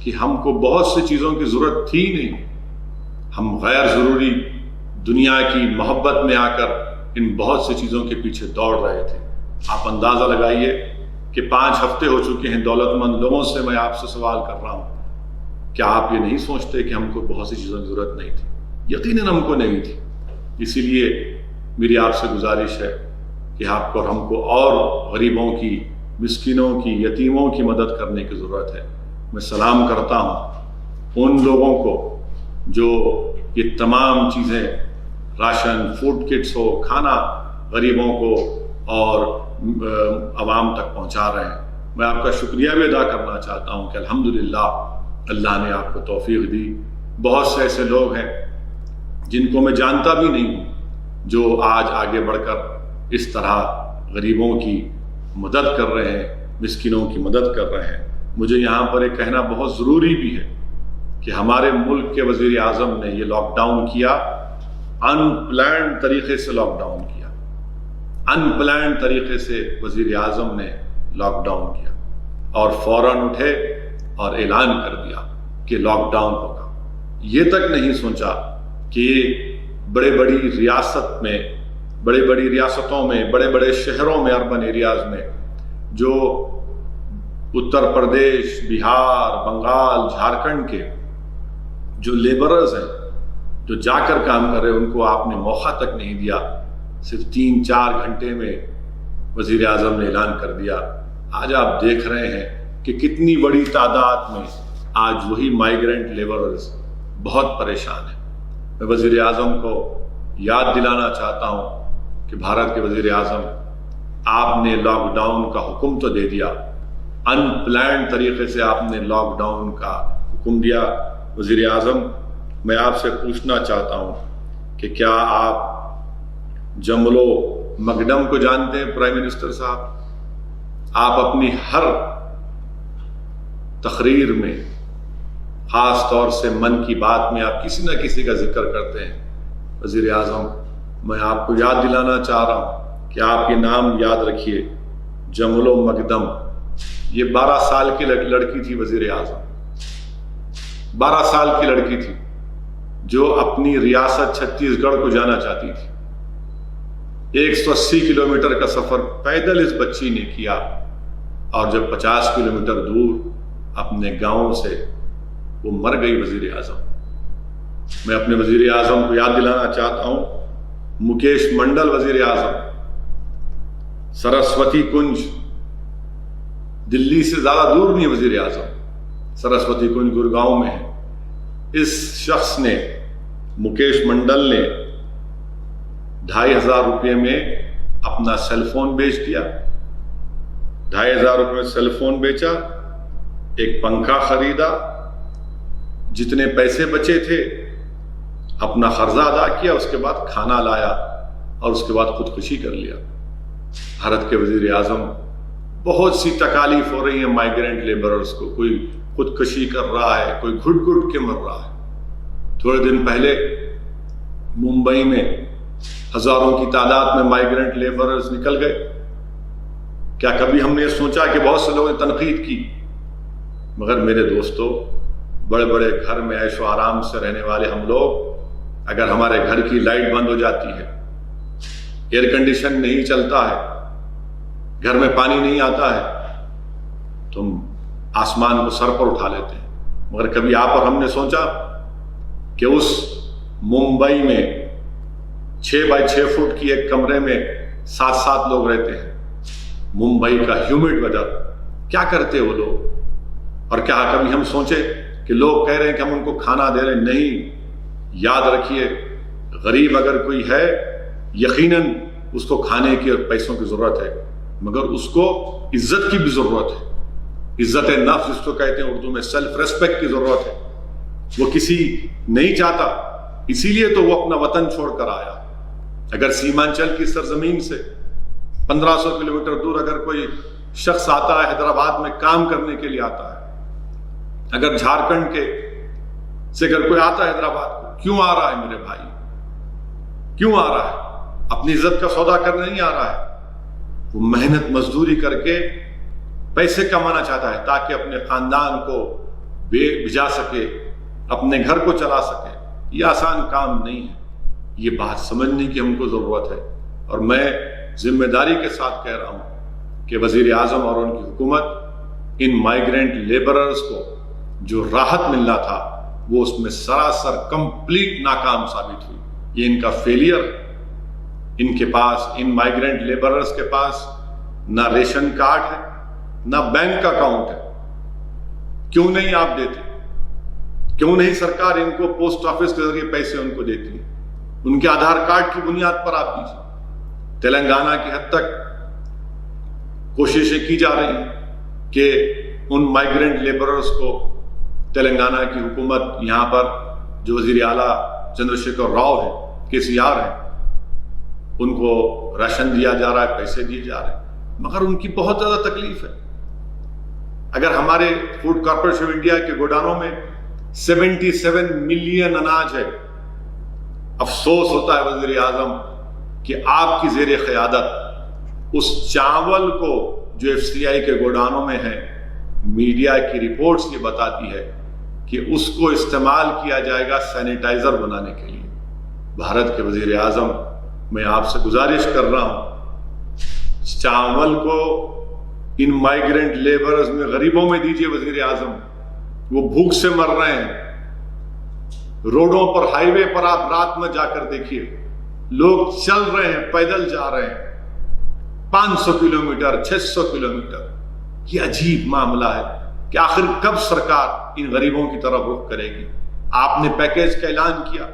A: کہ ہم کو بہت سی چیزوں کی ضرورت تھی نہیں، ہم غیر ضروری دنیا کی محبت میں آ کر ان بہت سی چیزوں کے پیچھے دوڑ رہے تھے۔ آپ اندازہ لگائیے کہ 5 ہفتے ہو چکے ہیں دولت مند لوگوں سے میں آپ سے سوال کر رہا ہوں، کیا آپ یہ نہیں سوچتے کہ ہم کو بہت سی چیزوں کی ضرورت نہیں تھی؟ یقیناً ہم کو نہیں تھی۔ اسی لیے میری آپ سے گزارش ہے کہ آپ کو اور ہم کو اور غریبوں کی، مسکینوں کی، یتیموں کی مدد کرنے کی ضرورت ہے۔ میں سلام کرتا ہوں ان لوگوں کو جو یہ تمام چیزیں، راشن، فوڈ کٹس ہو، کھانا غریبوں کو اور عوام تک پہنچا رہے ہیں۔ میں آپ کا شکریہ بھی ادا کرنا چاہتا ہوں کہ الحمدللہ اللہ نے آپ کو توفیق دی. بہت سے ایسے لوگ ہیں جن کو میں جانتا بھی نہیں ہوں جو آج آگے بڑھ کر اس طرح غریبوں کی مدد کر رہے ہیں, مسکینوں کی مدد کر رہے ہیں. مجھے یہاں پر ایک کہنا بہت ضروری بھی ہے کہ ہمارے ملک کے وزیر اعظم نے یہ لاک ڈاؤن کیا, ان پلانڈ طریقے سے لاک ڈاؤن کیا. ان پلانڈ طریقے سے وزیر اعظم نے لاک ڈاؤن کیا اور فوراً اٹھے اور اعلان کر دیا کہ لاک ڈاؤن ہوگا. یہ تک نہیں سوچا کہ بڑے بڑی ریاست میں, بڑے بڑی ریاستوں میں, بڑے بڑے شہروں میں, اربن ایریاز میں جو اتر پردیش, بہار, بنگال, جھارکھنڈ کے جو لیبررز ہیں, جو جا کر کام کر رہے ہیں, ان کو آپ نے موقع تک نہیں دیا. صرف 3-4 گھنٹے میں وزیر اعظم نے اعلان کر دیا. آج آپ دیکھ رہے ہیں کہ کتنی بڑی تعداد میں آج وہی مائیگرنٹ لیبررز بہت پریشان ہیں. میں وزیر اعظم کو یاد دلانا چاہتا ہوں کہ بھارت کے وزیر اعظم, آپ نے لاک ڈاؤن کا حکم تو دے دیا, ان پلانڈ طریقے سے آپ نے لاک ڈاؤن کا حکم دیا. وزیر اعظم, میں آپ سے پوچھنا چاہتا ہوں کہ کیا آپ جملو مگڈم کو جانتے ہیں؟ پرائم منسٹر صاحب, آپ اپنی ہر تقریر میں, خاص طور سے من کی بات میں, آپ کسی نہ کسی کا ذکر کرتے ہیں. وزیر اعظم, میں آپ کو یاد دلانا چاہ رہا ہوں کہ آپ یہ نام یاد رکھیے, جملو مگدم. یہ 12 سال کی لڑکی تھی وزیر اعظم, 12 سال کی لڑکی تھی جو اپنی ریاست چھتیس گڑھ کو جانا چاہتی تھی. 180 کلومیٹر کا سفر پیدل اس بچی نے کیا, اور جب 50 کلومیٹر دور اپنے گاؤں سے وہ مر گئی وزیر اعظم. میں اپنے وزیر اعظم کو یاد دلانا چاہتا ہوں, مکیش منڈل وزیر اعظم, سرسوتی کنج دلی سے زیادہ دور نہیں وزیر اعظم, سرسوتی کنج گڑگاؤں میں ہے. اس شخص نے, مکیش منڈل نے 2,500 روپے میں اپنا سیل فون بیچ دیا. 2,500 روپے میں سیل فون بیچا, ایک پنکھا خریدا, جتنے پیسے بچے تھے اپنا قرضہ ادا کیا, اس کے بعد کھانا لایا اور اس کے بعد خودکشی کر لیا. بھارت کے وزیر اعظم, بہت سی تکالیف ہو رہی ہیں مائیگرنٹ لیبررز کو. کوئی خودکشی کر رہا ہے, کوئی گھٹ گھٹ کے مر رہا ہے. تھوڑے دن پہلے ممبئی میں ہزاروں کی تعداد میں مائیگرنٹ لیبررز نکل گئے. کیا کبھی ہم نے سوچا کہ بہت سے لوگوں نے تنقید کی, مگر میرے دوستو, بڑے بڑے گھر میں عیش و آرام سے رہنے والے ہم لوگ, اگر ہمارے گھر کی لائٹ بند ہو جاتی ہے, ایئر کنڈیشن نہیں چلتا ہے, گھر میں پانی نہیں آتا ہے, تو ہم آسمان کو سر پر اٹھا لیتے ہیں. مگر کبھی آپ اور ہم نے سوچا کہ اس ممبئی میں 6 بائی 6 فٹ کی ایک کمرے میں 7 لوگ رہتے ہیں. ممبئی کا ہیومڈ ویدر, کیا کرتے وہ لوگ؟ اور کیا کبھی ہم سوچے کہ لوگ کہہ رہے ہیں کہ ہم ان کو کھانا دے رہے ہیں؟ نہیں. یاد رکھیے, غریب اگر کوئی ہے, یقیناً اس کو کھانے کی اور پیسوں کی ضرورت ہے, مگر اس کو عزت کی بھی ضرورت ہے. عزت نفس جس کو کہتے ہیں اردو میں, سیلف ریسپیکٹ کی ضرورت ہے. وہ کسی نہیں چاہتا, اسی لیے تو وہ اپنا وطن چھوڑ کر آیا. اگر سیمانچل کی سرزمین سے 1500 کلومیٹر دور اگر کوئی شخص آتا ہے, حیدرآباد میں کام کرنے کے لیے آتا ہے, اگر جھارکھنڈ کے سے اگر کوئی آتا ہے حیدرآباد کو, کیوں آ رہا ہے میرے بھائی؟ کیوں آ رہا ہے؟ اپنی عزت کا سودا کرنے نہیں آ رہا ہے. وہ محنت مزدوری کر کے پیسے کمانا چاہتا ہے تاکہ اپنے خاندان کو بھیجا سکے, اپنے گھر کو چلا سکے. یہ آسان کام نہیں ہے. یہ بات سمجھنے کی ہم کو ضرورت ہے. اور میں ذمہ داری کے ساتھ کہہ رہا ہوں کہ وزیر اعظم اور ان کی حکومت ان مائیگرنٹ لیبررز کو جو راحت ملنا تھا وہ اس میں سراسر کمپلیٹ ناکام ثابت ہوئی. یہ ان کا فیلئر. ان کے پاس, ان مائیگرنٹ لیبررز کے پاس نہ ریشن کارڈ ہے, نہ بینک کا اکاؤنٹ ہے. کیوں نہیں آپ دیتے؟ کیوں نہیں سرکار ان کو پوسٹ آفس کے ذریعے پیسے ان کو دیتی ہے؟ ان کے آدھار کارڈ کی بنیاد پر آپ دیجیے. تلنگانہ کی حد تک کوششیں کی جا رہی ہیں کہ ان مائیگرنٹ لیبررز کو تلنگانہ کی حکومت یہاں پر جو وزیر اعلیٰ چندر شیکھر راؤ ہے، KCR ہے، ان کو راشن دیا جا رہا ہے، پیسے دیے جا رہے ہیں، مگر ان کی بہت زیادہ تکلیف ہے۔ اگر ہمارے فوڈ کارپوریشن آف انڈیا کے گوداموں میں 77 ملین اناج ہے، افسوس ہوتا ہے وزیر اعظم کہ آپ کی زیر قیادت اس چاول کو جو FCI کے گوداموں میں ہے، میڈیا کی رپورٹس یہ بتاتی ہے کہ اس کو استعمال کیا جائے گا سینیٹائزر بنانے کے لیے۔ بھارت کے وزیر اعظم، میں آپ سے گزارش کر رہا ہوں، چاول کو ان مائیگرنٹ لیبرز میں، غریبوں میں دیجئے وزیر اعظم، وہ بھوک سے مر رہے ہیں۔ روڈوں پر، ہائی وے پر آپ رات میں جا کر دیکھیے، لوگ چل رہے ہیں، پیدل جا رہے ہیں 500 کلومیٹر 600 کلومیٹر۔ یہ عجیب معاملہ ہے کہ آخر کب سرکار ان غریبوں کی طرف رخ کرے گی؟ آپ نے پیکیج کا اعلان کیا،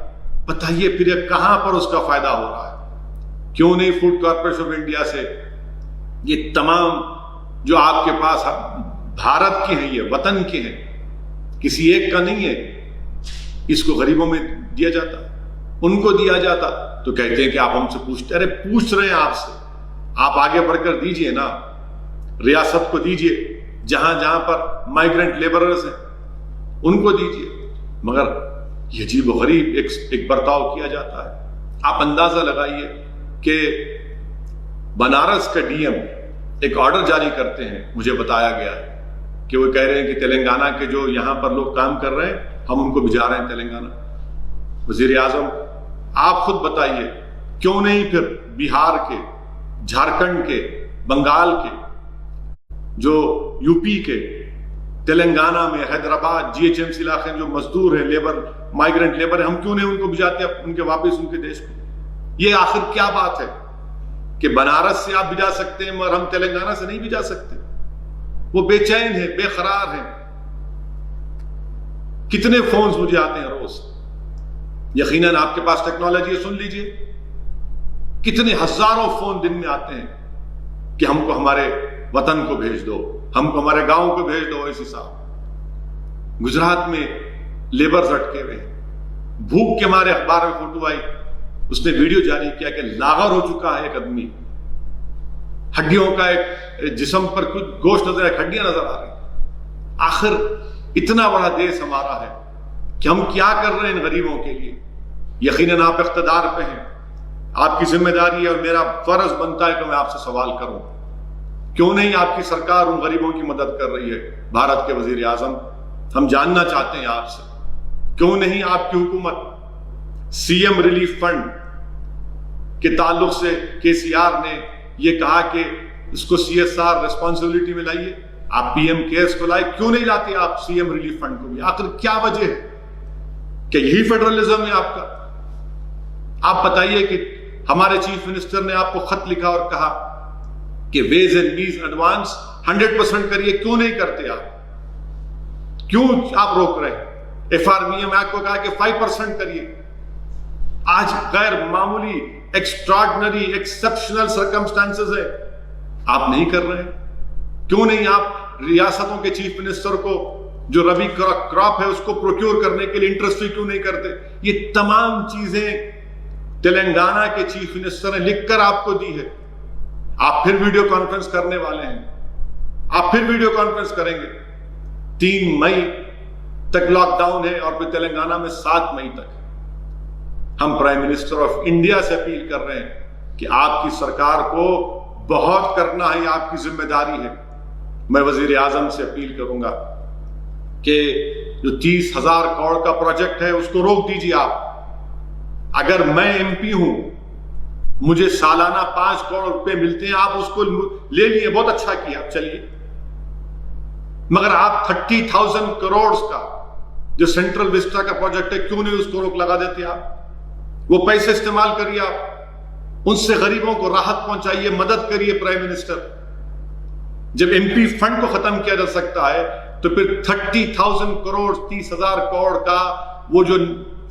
A: بتائیے پھر یہ کہاں پر اس کا فائدہ ہو رہا ہے؟ کیوں نہیں فوڈ کارپوریشن آف انڈیا سے یہ تمام جو آپ کے پاس بھارت کے ہیں، یہ وطن کے ہیں، کسی ایک کا نہیں ہے، اس کو غریبوں میں دیا جاتا، ان کو دیا جاتا؟ تو کہتے ہیں کہ آپ ہم سے پوچھتے، ارے پوچھ رہے ہیں آپ سے، آپ آگے بڑھ کر دیجئے نا، ریاست کو دیجئے، جہاں جہاں پر مائیگرنٹ لیبررز ہیں ان کو دیجئے، مگر یہ عجیب و غریب ایک برتاؤ کیا جاتا ہے۔ آپ اندازہ لگائیے کہ بنارس کا DM ایک آرڈر جاری کرتے ہیں، مجھے بتایا گیا کہ وہ کہہ رہے ہیں کہ تلنگانہ کے جو یہاں پر لوگ کام کر رہے ہیں، ہم ان کو بھجا رہے ہیں تلنگانہ۔ وزیر اعظم آپ خود بتائیے، کیوں نہیں پھر بہار کے، جھارکھنڈ کے، بنگال کے، جو UP کے، تلنگانہ میں، حیدرآباد GHMC علاقے میں جو مزدور ہیں، لیبر، مائیگرنٹ لیبر ہیں، ہم کیوں نہیں ان کو بھجاتے ان کے واپس ان کے دیش کو؟ یہ آخر کیا بات ہے کہ بنارس سے آپ بھجا سکتے ہیں مگر ہم تلنگانہ سے نہیں بھجا سکتے؟ وہ بے چین ہیں، بے قرار ہیں۔ کتنے فونز مجھے آتے ہیں روز، یقیناً آپ کے پاس ٹیکنالوجی ہے، سن لیجئے، کتنے ہزاروں فون دن میں آتے ہیں کہ ہم کو ہمارے وطن کو بھیج دو، ہم کو ہمارے گاؤں کو بھیج دو۔ ایسی صاحب گجرات میں لیبرز اٹکے ہوئے ہیں، بھوک کے مارے، اخبار میں فوٹو آئی، اس نے ویڈیو جاری کیا کہ لاغر ہو چکا ہے ایک آدمی، ہڈیوں کا ایک جسم پر کچھ گوشت نظر ہے، ہڈیاں نظر آ رہی ہیں۔ آخر اتنا بڑا دیش ہمارا ہے کہ ہم کیا کر رہے ہیں ان غریبوں کے لیے؟ یقیناً آپ اقتدار پہ ہیں، آپ کی ذمہ داری ہے اور میرا فرض بنتا ہے کہ میں آپ سے سوال کروں، کیوں نہیں آپ کی سرکار ان غریبوں کی مدد کر رہی ہے؟ بھارت کے وزیر اعظم، ہم جاننا چاہتے ہیں آپ سے، کیوں نہیں آپ کی حکومت CM ریلیف فنڈ کے تعلق سے KCR نے یہ کہا کہ اس کو CSR ریسپانسبلٹی میں لائیے، آپ PM کیئرس کو لائے، کیوں نہیں لاتے آپ CM ریلیف فنڈ کو بھی؟ آخر کیا وجہ ہے؟ کہ یہی فیڈرلزم ہے آپ کا؟ آپ بتائیے کہ ہمارے چیف منسٹر نے آپ کو خط لکھا اور کہا کہ ویز اینڈ میز ایڈوانس 100% کریے، کیوں نہیں کرتے آپ؟ کیوں آپ روک رہے ہیں؟ FRBM ایکٹ کو کہا کہ 5% کریے۔ آج غیر معمولی، ایکسٹراڈنری، ایکسپشنل سرکمسٹانسز ہے، آپ نہیں کر رہے ہیں؟ کیوں نہیں آپ ریاستوں کے چیف منسٹر کو جو ربی کراپ ہے اس کو پروکیور کرنے کے لیے انٹرسٹ فی کیوں نہیں کرتے؟ یہ تمام چیزیں تلنگانہ کے چیف منسٹر نے لکھ کر آپ کو دی ہے۔ آپ پھر ویڈیو کانفرنس کرنے والے ہیں، آپ پھر ویڈیو کانفرنس کریں گے۔ 3 مئی تک لاک ڈاؤن ہے اور پھر تلنگانہ میں 7 مئی تک۔ ہم پرائم منسٹر آف انڈیا سے اپیل کر رہے ہیں کہ آپ کی سرکار کو بہت کرنا ہے، آپ کی ذمہ داری ہے۔ میں وزیر اعظم سے اپیل کروں گا کہ جو 30,000 کروڑ کا پروجیکٹ ہے اس کو روک دیجیے آپ۔ اگر میں MP ہوں، مجھے سالانہ 5 کروڑ روپے ملتے ہیں، آپ اس کو لے لیے، بہت اچھا کیا، چلیے، مگر آپ 30,000 کروڑ کا جو سینٹرل وسٹا کا پروجیکٹ ہے، کیوں نہیں اس کو روک لگا دیتے آپ؟ وہ پیسے استعمال کریے، آپ ان سے غریبوں کو راحت پہنچائیے، مدد کریے۔ پرائم منسٹر، جب MP فنڈ کو ختم کیا جا سکتا ہے تو پھر 30,000 کروڑ 30,000 کروڑ کا وہ جو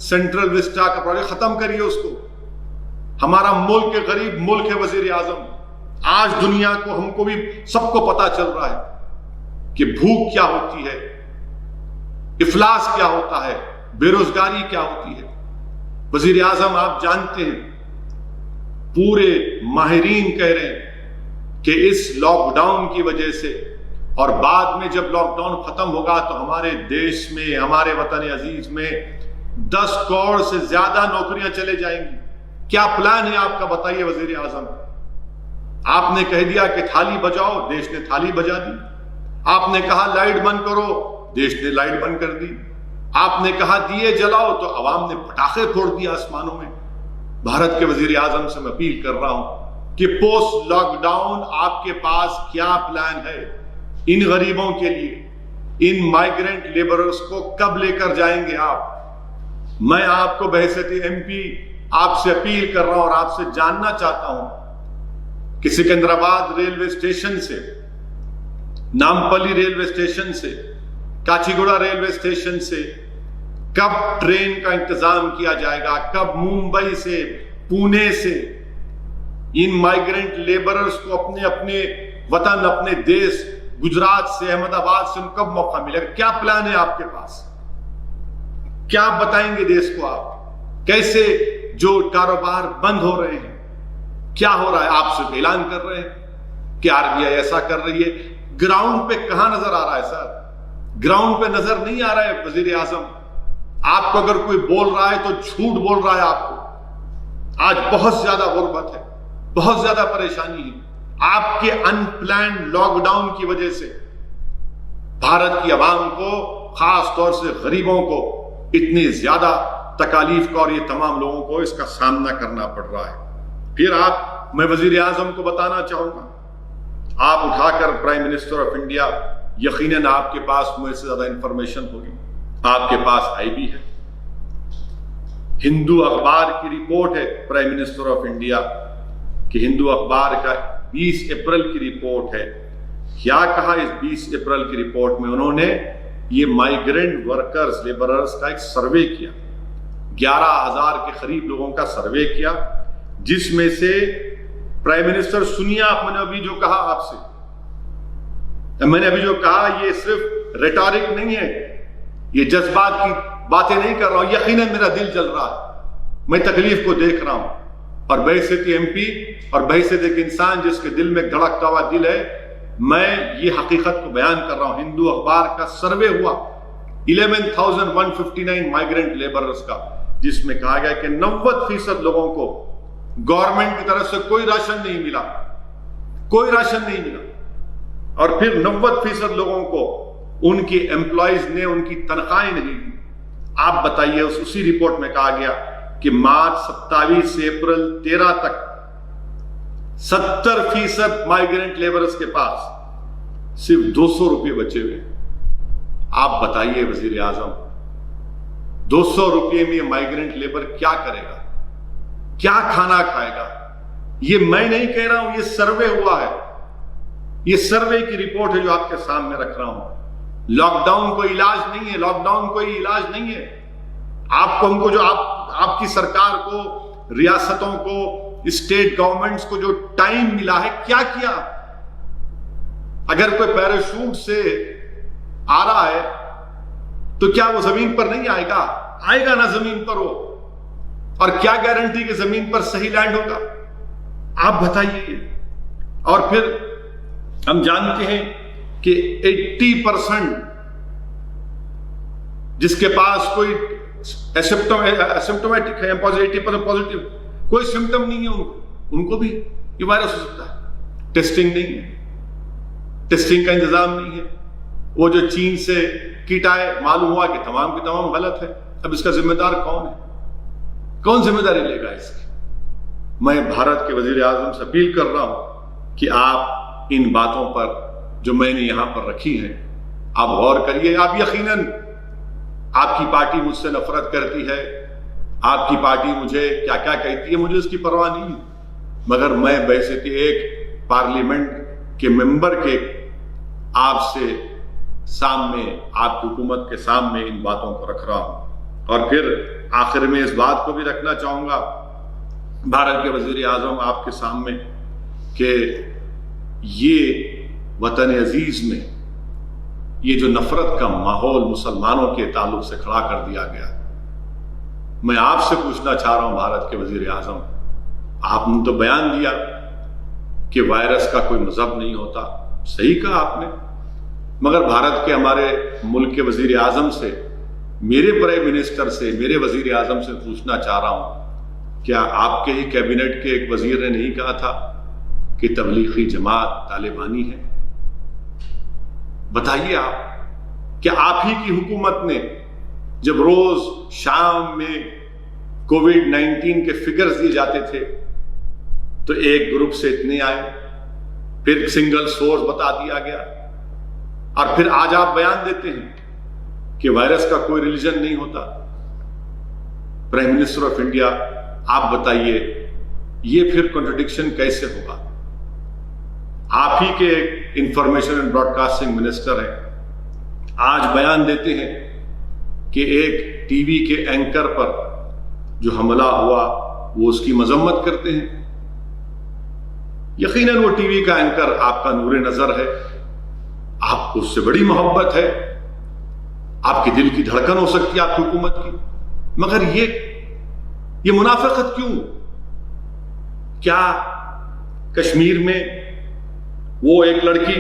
A: سینٹرل وسٹا کا پروجیکٹ ختم کریے اس کو۔ ہمارا ملک کے غریب ملک ہے وزیر اعظم، آج دنیا کو، ہم کو بھی، سب کو پتا چل رہا ہے کہ بھوک کیا ہوتی ہے۔ افلاس کیا ہوتا ہے, بے روزگاری کیا ہوتی ہے. وزیر اعظم آپ جانتے ہیں, پورے ماہرین کہہ رہے ہیں کہ اس لاک ڈاؤن کی وجہ سے اور بعد میں جب لاک ڈاؤن ختم ہوگا تو ہمارے دیش میں, ہمارے وطن عزیز میں 10 کروڑ سے زیادہ نوکریاں چلے جائیں گی. کیا پلان ہے آپ کا, بتائیے وزیر اعظم. آپ نے کہہ دیا کہ تھالی بجاؤ, دیش نے تھالی بجا دی. آپ نے کہا لائٹ بند کرو, دیش نے لائٹ بند کر دی. آپ نے کہا دیے جلاؤ تو عوام نے پٹاخے پھوڑ دیا آسمانوں میں. بھارت کے وزیر اعظم سے میں اپیل کر رہا ہوں کہ پوسٹ لاک ڈاؤن آپ کے پاس کیا پلان ہے ان غریبوں کے لیے, ان مائیگرنٹ لیبررز کو کب لے کر جائیں گے آپ. میں آپ کو بحیثیت MP آپ سے اپیل کر رہا ہوں اور آپ سے جاننا چاہتا ہوں کہ سکندرآباد ریلوے اسٹیشن سے, نامپلی ریلوے اسٹیشن سے, کاچی گوڑا ریلوے اسٹیشن سے کب ٹرین کا انتظام کیا جائے گا, کب ممبئی سے, پونے سے ان مائیگرنٹ لیبررز کو اپنے اپنے وطن, اپنے دیش گجرات سے, احمد آباد سے کب موقع ملے گا. کیا پلان ہے آپ کے پاس, کیا بتائیں گے دیش کو آپ. کیسے جو کاروبار بند ہو رہے ہیں, کیا ہو رہا ہے, آپ سے اعلان کر رہے ہیں کہ RBI ایسا کر رہی ہے. گراؤنڈ پہ کہاں نظر آ رہا ہے سر, گراؤنڈ پہ نظر نہیں آ رہا ہے وزیر اعظم. آپ کو اگر کوئی بول رہا ہے تو جھوٹ بول رہا ہے. آپ کو آج بہت زیادہ غربت ہے, بہت زیادہ پریشانی ہے. آپ کے ان پلانڈ لاک ڈاؤن کی وجہ سے بھارت کی عوام کو, خاص طور سے غریبوں کو اتنی زیادہ تکالیف کا اور یہ تمام لوگوں کو اس کا سامنا کرنا پڑ رہا ہے. پھر میں وزیر اعظم کو بتانا چاہوں گا, آپ اٹھا کر پرائم منسٹر آف انڈیا, یقیناً آپ کے پاس مجھ سے زیادہ انفارمیشن ہوگی, آپ کے پاس آئی بھی ہے. ہندو اخبار کی رپورٹ ہے پرائم منسٹر آف انڈیا کہ ہندو اخبار کا 20 اپریل کی رپورٹ ہے. کیا کہا اس 20 اپریل کی رپورٹ میں, انہوں نے یہ مائیگرنٹ ورکرز, لیبررز کا ایک سروے کیا, 11,000 کے قریب لوگوں کا سروے کیا, جس میں سے پرائم منسٹر سنیے آپ, میں نے ابھی جو کہا آپ سے, میں نے ابھی جو کہا یہ صرف ریٹورک نہیں ہے, یہ جذبات کی باتیں نہیں کر رہا ہوں. یقیناً میرا دل جل رہا ہے, میں تکلیف کو دیکھ رہا ہوں, اور بحیثیت MP اور بحیثیت ایک انسان جس کے دل میں دھڑکتا ہوا دل ہے, میں یہ حقیقت کو بیان کر رہا ہوں. ہندو اخبار کا سروے ہوا 11,159 مائیگرنٹ لیبررز کا, جس میں کہا گیا کہ 90% لوگوں کو گورنمنٹ کی طرف سے کوئی راشن نہیں ملا, کوئی راشن نہیں ملا. اور پھر 90% لوگوں کو ان کی امپلائیز نے ان کی تنخواہیں نہیں دی. آپ بتائیے, اسی رپورٹ میں کہا گیا کہ مارچ 27 سے اپریل 13 تک 70% مائیگرنٹ لیبرز کے پاس صرف 200 روپے بچے ہوئے. آپ بتائیے وزیر اعظم, 200 روپے میں مائیگرنٹ لیبر کیا کرے گا, کیا کھانا کھائے گا. یہ میں نہیں کہہ رہا ہوں, یہ سروے ہوا ہے, یہ سروے کی رپورٹ ہے جو آپ کے سامنے رکھ رہا ہوں. لاک ڈاؤن کوئی علاج نہیں ہے, لاک ڈاؤن کوئی علاج نہیں ہے. آپ کو, ہم کو, جو آپ کی سرکار کو, ریاستوں کو, اسٹیٹ گورنمنٹس کو جو ٹائم ملا ہے, کیا کیا. اگر کوئی پیراشوٹ سے آ رہا ہے تو کیا وہ زمین پر نہیں آئے گا, آئے گا نا زمین پر وہ. اور کیا گارنٹی کہ زمین پر صحیح لینڈ ہوگا, آپ بتائیے. اور پھر ہم جانتے ہیں کہ 80% جس کے پاس کوئی اسمپٹومیٹک ہے, 80% پازیٹیو, کوئی سمٹم نہیں ہے ان کو بھی یہ وائرس ہو سکتا ہے. ٹیسٹنگ نہیں ہے, ٹیسٹنگ کا انتظام نہیں ہے. وہ جو چین سے کٹ آئے, معلوم ہوا کہ تمام کی تمام غلط ہے. اب اس کا ذمہ دار کون ہے, کون ذمہ داری لے گا اس کی. میں بھارت کے وزیر اعظم سے اپیل کر رہا ہوں کہ آپ ان باتوں پر جو میں نے یہاں پر رکھی ہیں آپ غور کریے. آپ یقیناً, آپ کی پارٹی مجھ سے نفرت کرتی ہے, آپ کی پارٹی مجھے کیا کیا کہتی ہے, مجھے اس کی پرواہ نہیں, مگر میں بحیثیت ایک پارلیمنٹ کے ممبر کے آپ سے سامنے, آپ کی حکومت کے سامنے ان باتوں کو رکھ رہا ہوں. اور پھر آخر میں اس بات کو بھی رکھنا چاہوں گا بھارت کے وزیر اعظم آپ کے سامنے کہ یہ وطن عزیز میں یہ جو نفرت کا ماحول مسلمانوں کے تعلق سے کھڑا کر دیا گیا، میں آپ سے پوچھنا چاہ رہا ہوں بھارت کے وزیر اعظم، آپ نے تو بیان دیا کہ وائرس کا کوئی مذہب نہیں ہوتا، صحیح کہا آپ نے، مگر بھارت کے ہمارے ملک کے وزیر اعظم سے، میرے پرائم منسٹر سے، میرے وزیر اعظم سے پوچھنا چاہ رہا ہوں، کیا آپ کے ہی کیبنٹ کے ایک وزیر نے نہیں کہا تھا کہ تبلیغی جماعت طالبانی ہے؟ بتائیے آپ، کیا آپ ہی کی حکومت نے جب روز شام میں کووڈ-19 کے فگرز دیے جاتے تھے تو ایک گروپ سے اتنے آئے، پھر سنگل سورس بتا دیا گیا، اور پھر آج آپ بیان دیتے ہیں کہ وائرس کا کوئی ریلیجن نہیں ہوتا؟ پرائم منسٹر آف انڈیا، آپ بتائیے یہ پھر کنٹرڈکشن کیسے ہوگا؟ آپ ہی کے information and broadcasting minister ہیں، آج بیان دیتے ہیں کہ ایک ٹی وی کے اینکر پر جو حملہ ہوا وہ اس کی مذمت کرتے ہیں۔ یقیناً وہ ٹی وی کا اینکر آپ کا نور نظر ہے، آپ کو اس سے بڑی محبت ہے، آپ کے دل کی دھڑکن ہو سکتی ہے آپ کی حکومت کی، مگر یہ منافقت کیوں؟ کیا کشمیر میں وہ ایک لڑکی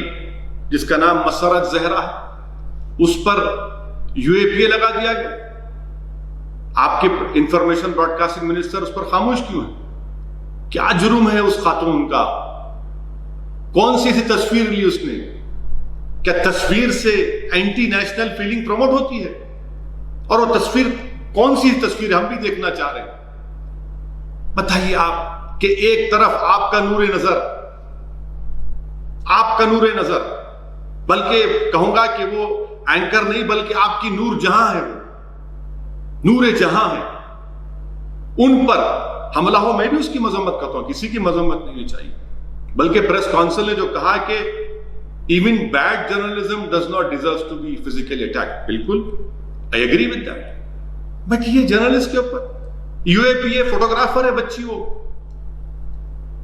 A: جس کا نام مسرت زہرا ہے، اس پر یو اے پی اے لگا دیا گیا؟ آپ کے انفارمیشن براڈ کاسٹنگ منسٹر اس پر خاموش کیوں ہے؟ کیا جرم ہے اس خاتون کا؟ کون سی ایسی تصویر لی اس نے؟ کیا تصویر سے اینٹی نیشنل فیلنگ پروموٹ ہوتی ہے؟ اور وہ تصویر کون سی تصویر ہم بھی دیکھنا چاہ رہے ہیں؟ بتائیے آپ کہ ایک طرف آپ کا نور نظر، بلکہ کہوں گا کہ وہ اینکر نہیں بلکہ آپ کی نور جہاں ہے، وہ نور جہاں ہے، ان پر حملہ ہو، میں بھی اس کی مذمت کرتا ہوں، کسی کی مذمت نہیں چاہیے، بلکہ پریس کونسل نے جو کہا کہ even bad journalism does not deserve to be physically attacked، بالکل I agree with that، but یہ جرنلسٹ کے اوپر you a P a, photographer ہے بچی، وہ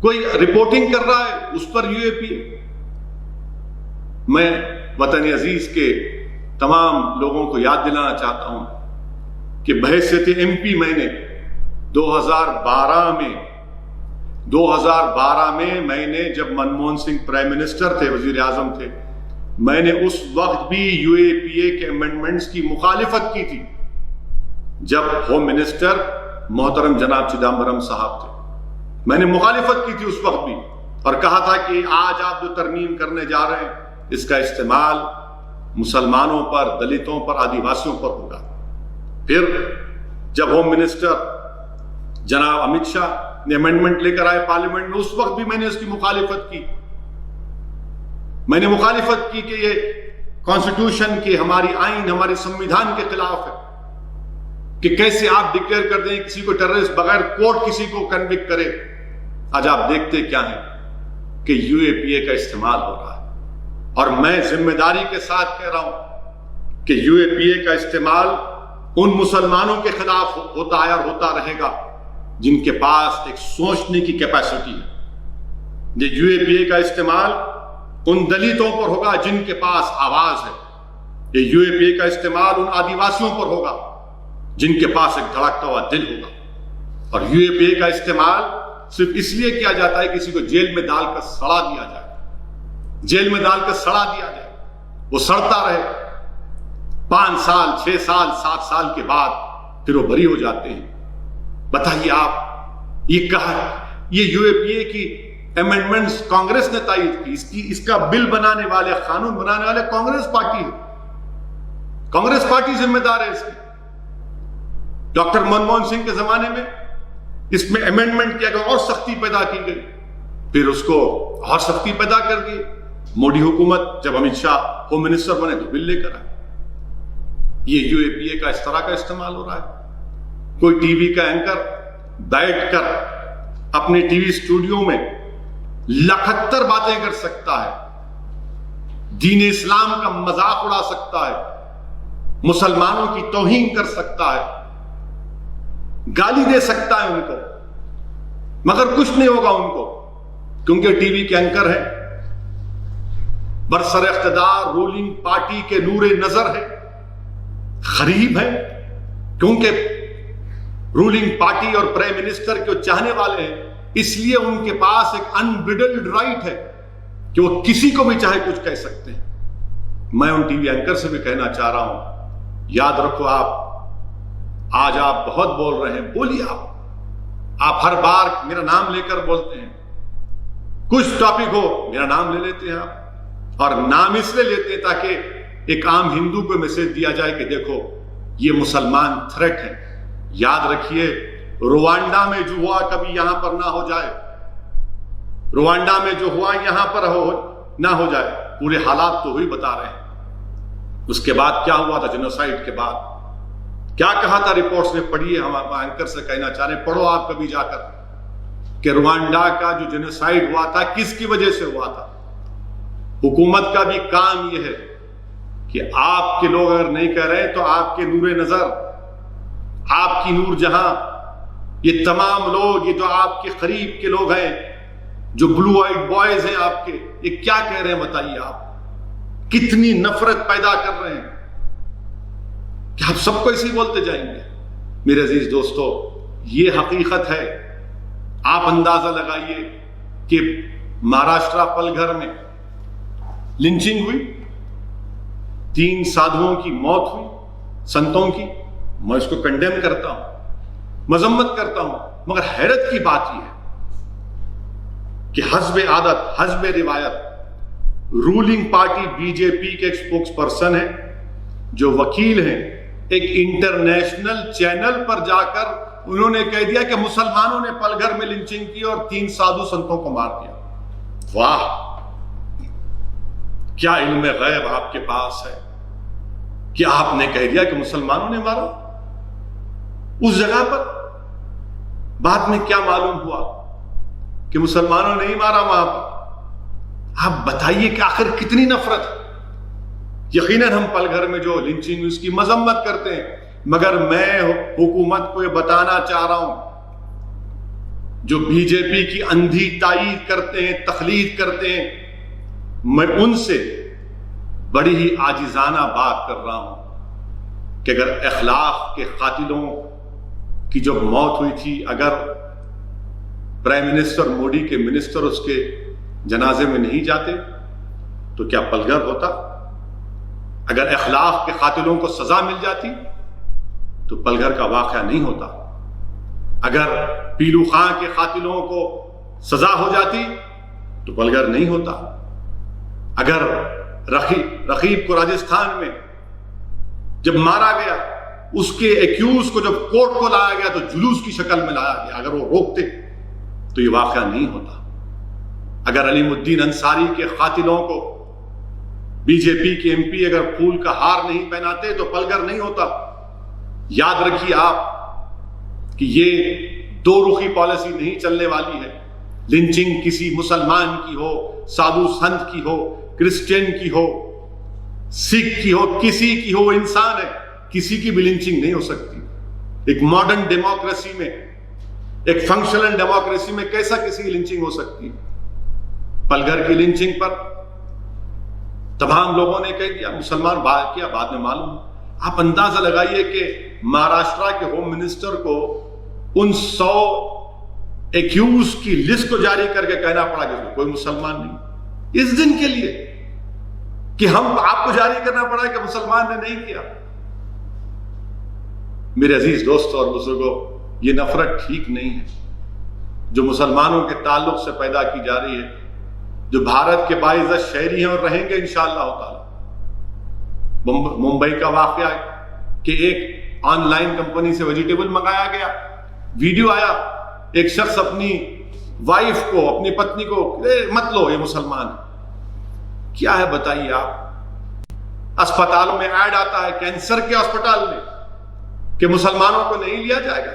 A: کوئی رپورٹنگ کر رہا ہے اس پر یو اے پی اے۔ میں وطن عزیز کے تمام لوگوں کو یاد دلانا چاہتا ہوں کہ بحیثیت ایم پی میں نے 2012 میں میں نے جب منموہن سنگھ پرائم منسٹر تھے، وزیر اعظم تھے، میں نے اس وقت بھی یو اے پی اے کے امینڈمنٹس کی مخالفت کی تھی، جب ہوم منسٹر محترم جناب چدمبرم صاحب تھے، میں نے مخالفت کی تھی اس وقت بھی، اور کہا تھا کہ آج آپ جو ترمیم کرنے جا رہے ہیں اس کا استعمال مسلمانوں پر، دلتوں پر، آدیواسیوں پر ہوگا۔ پھر جب ہوم منسٹر جناب امت شاہ نے امینڈمنٹ لے کر آئے پارلیمنٹ میں، اس وقت بھی میں نے اس کی مخالفت کی، میں نے مخالفت کی کہ یہ کانسٹیٹیوشن کی، ہماری آئین، ہماری سمویدھان کے خلاف ہے کہ کیسے آپ ڈکلیئر کر دیں کسی کو ٹیررسٹ، بغیر کورٹ کسی کو کنوکٹ کرے۔ آج آپ دیکھتے کیا ہیں کہ یو اے پی اے کا استعمال ہو رہا ہے، اور میں ذمہ داری کے ساتھ کہہ رہا ہوں کہ یو اے پی اے کا استعمال ان مسلمانوں کے خلاف ہوتا ہے اور ہوتا رہے گا جن کے پاس ایک سوچنے کی کیپیسٹی ہے۔ یہ یو اے پی اے کا استعمال ان دلتوں پر ہوگا جن کے پاس آواز ہے، یہ یو اے پی اے کا استعمال ان آدیواسیوں پر ہوگا جن کے پاس ایک دھڑکتا ہوا دل ہوگا۔ اور یو اے پی اے کا استعمال صرف اس لیے کیا جاتا ہے کسی کو جیل میں ڈال کر سڑا دیا جائے، جیل میں ڈال کر سڑا دیا جائے، وہ سڑتا رہے 5 سال 6 سال 7 سال کے بعد پھر وہ بری ہو جاتے ہیں۔ بتائیے آپ، یہ کہا یہ یو اے پی اے کی امینڈمنٹس کانگریس نے تائید کی، اس کا بل بنانے والے، قانون بنانے والے کانگریس پارٹی ہے، کانگریس پارٹی ذمہ دار ہے اس کی۔ ڈاکٹر منموہن سنگھ کے زمانے میں اس میں امینڈمنٹ کیا گیا اور سختی پیدا کی گئی، پھر اس کو اور سختی پیدا کر دی۔ مودی حکومت جب امت شاہ ہوم منسٹر بنے تو بل لے کر آئے۔ یہ یو اے پی اے کا اس طرح کا استعمال ہو رہا ہے۔ کوئی ٹی وی کا اینکر بیٹھ کر اپنے ٹی وی اسٹوڈیو میں 71 باتیں کر سکتا ہے، دین اسلام کا مذاق اڑا سکتا ہے، مسلمانوں کی توہین کر سکتا ہے، گالی دے سکتا ہے ان کو، مگر کچھ نہیں ہوگا ان کو، کیونکہ ٹی وی کے اینکر ہے۔ برسر اقتدار رولنگ پارٹی کے نور نظر ہے، غریب ہے، کیونکہ رولنگ پارٹی اور پرائم منسٹر کے چاہنے والے ہیں، اس لیے ان کے پاس ایک انبریڈلڈ رائٹ ہے کہ وہ کسی کو بھی چاہے کچھ کہہ سکتے ہیں۔ میں ان ٹی وی اینکر سے بھی کہنا چاہ رہا ہوں، یاد رکھو آج آپ بہت بول رہے ہیں، بولیے آپ ہر بار میرا نام لے کر بولتے ہیں، کچھ ٹاپک ہو میرا نام لے لیتے ہیں آپ، اور نام اس لیے لیتے ہیں تاکہ ایک عام ہندو کو میسج دیا جائے کہ دیکھو یہ مسلمان تھریٹ ہے۔ یاد رکھیے روانڈا میں جو ہوا کبھی یہاں پر نہ ہو جائے، روانڈا میں جو ہوا یہاں پر نہ ہو جائے، پورے حالات تو وہی بتا رہے ہیں۔ اس کے بعد کیا ہوا تھا جینوسائیڈ کے بعد، کیا کہا تھا رپورٹس میں، پڑھیے، ہم اینکر سے کہنا چاہ رہے ہیں پڑھو آپ کبھی جا کر کہ روانڈا کا جو جینوسائیڈ ہوا تھا کس کی وجہ سے ہوا تھا۔ حکومت کا بھی کام یہ ہے کہ آپ کے لوگ اگر نہیں کہہ رہے تو آپ کے نور نظر، آپ کی نور جہاں، یہ تمام لوگ، یہ جو آپ کے قریب کے لوگ ہیں، جو بلو آئیڈ بوائز ہیں آپ کے، یہ کیا کہہ رہے ہیں بتائیے، آپ کتنی نفرت پیدا کر رہے ہیں کہ آپ سب کو اسی بولتے جائیں گے۔ میرے عزیز دوستو، یہ حقیقت ہے۔ آپ اندازہ لگائیے کہ مہاراشٹرا پلگھر میں لنچنگ ہوئی، 3 سادھوؤں کی موت ہوئی، سنتوں کی۔ میں اس کو کنڈیم کرتا ہوں، مذمت کرتا ہوں، مگر حیرت کی بات یہ ہے کہ حسب عادت، حسب روایت، رولنگ پارٹی بی جے پی کے ایک اسپوکس پرسن ہیں جو وکیل ہیں، ایک انٹرنیشنل چینل پر جا کر انہوں نے کہہ دیا کہ مسلمانوں نے پلگھر میں لنچنگ کی اور 3 سادھو سنتوں کو مار دیا۔ واہ، کیا علم غیب آپ کے پاس ہے کہ آپ نے کہہ دیا کہ مسلمانوں نے مارا اس جگہ پر۔ بعد میں کیا معلوم ہوا کہ مسلمانوں نے نہیں مارا وہاں پر۔ آپ بتائیے کہ آخر کتنی نفرت ہے۔ یقیناً ہم پلگھر میں جو لنچنگ اس کی مذمت کرتے ہیں، مگر میں حکومت کو یہ بتانا چاہ رہا ہوں، جو بی جے پی کی اندھی تائید کرتے ہیں، تقلید کرتے ہیں، میں ان سے بڑی ہی عاجزانہ بات کر رہا ہوں کہ اگر اخلاق کے قاتلوں کی جب موت ہوئی تھی، اگر پرائم منسٹر موڈی کے منسٹر اس کے جنازے میں نہیں جاتے تو کیا پلگھر ہوتا؟ اگر اخلاق کے قاتلوں کو سزا مل جاتی تو پلگھر کا واقعہ نہیں ہوتا۔ اگر پیلو خان کے قاتلوں کو سزا ہو جاتی تو پلگھر نہیں ہوتا۔ اگر رقیب کو راجستھان میں جب مارا گیا، اس کے ایکیوز کو جب کورٹ کو لایا گیا تو جلوس کی شکل میں لایا گیا، اگر وہ روکتے تو یہ واقعہ نہیں ہوتا۔ اگر علیم الدین انصاری کے قاتلوں کو بی جے پی کے ایم پی اگر پھول کا ہار نہیں پہناتے تو پلگھر نہیں ہوتا۔ یاد رکھیے آپ کہ یہ 2 رخی پالیسی نہیں چلنے والی ہے۔ لنچنگ کسی مسلمان کی ہو، سادھو سنت کی ہو، کرسچین کی ہو، سکھ کی ہو، کسی کی ہو، انسان ہے، کسی کی بھی لنچنگ نہیں ہو سکتی۔ ایک ماڈرن ڈیموکریسی میں، ایک فنکشنل ڈیموکریسی میں کیسا کسی کی لنچنگ ہو سکتی؟ پلگھر کی لنچنگ پر تمام لوگوں نے کہہ دیا مسلمان بات کیا، بعد میں معلوم۔ آپ اندازہ لگائیے کہ مہاراشٹرا کے ہوم منسٹر کو ان 100 ایکیوز کی لسٹ کو جاری کر کے کہنا پڑا کہ کوئی مسلمان نہیں، اس دن کے لیے کہ ہم آپ کو جاری کرنا پڑا کہ مسلمان نے نہیں کیا۔ میرے عزیز دوستوں اور بزرگوں، یہ نفرت ٹھیک نہیں ہے جو مسلمانوں کے تعلق سے پیدا کی جا رہی ہے، جو بھارت کے باعزت شہری ہیں اور رہیں گے انشاءاللہ تعالی۔ ممبئی کا واقعہ ہے کہ ایک آن لائن کمپنی سے ویجیٹیبل منگایا گیا، ویڈیو آیا، ایک شخص اپنی وائف کو، اپنی پتنی کو مت لو یہ مسلمان ہے۔ کیا ہے بتائیے آپ؟ اسپتالوں میں ایڈ آتا ہے کینسر کے ہسپتال میں کہ مسلمانوں کو نہیں لیا جائے گا۔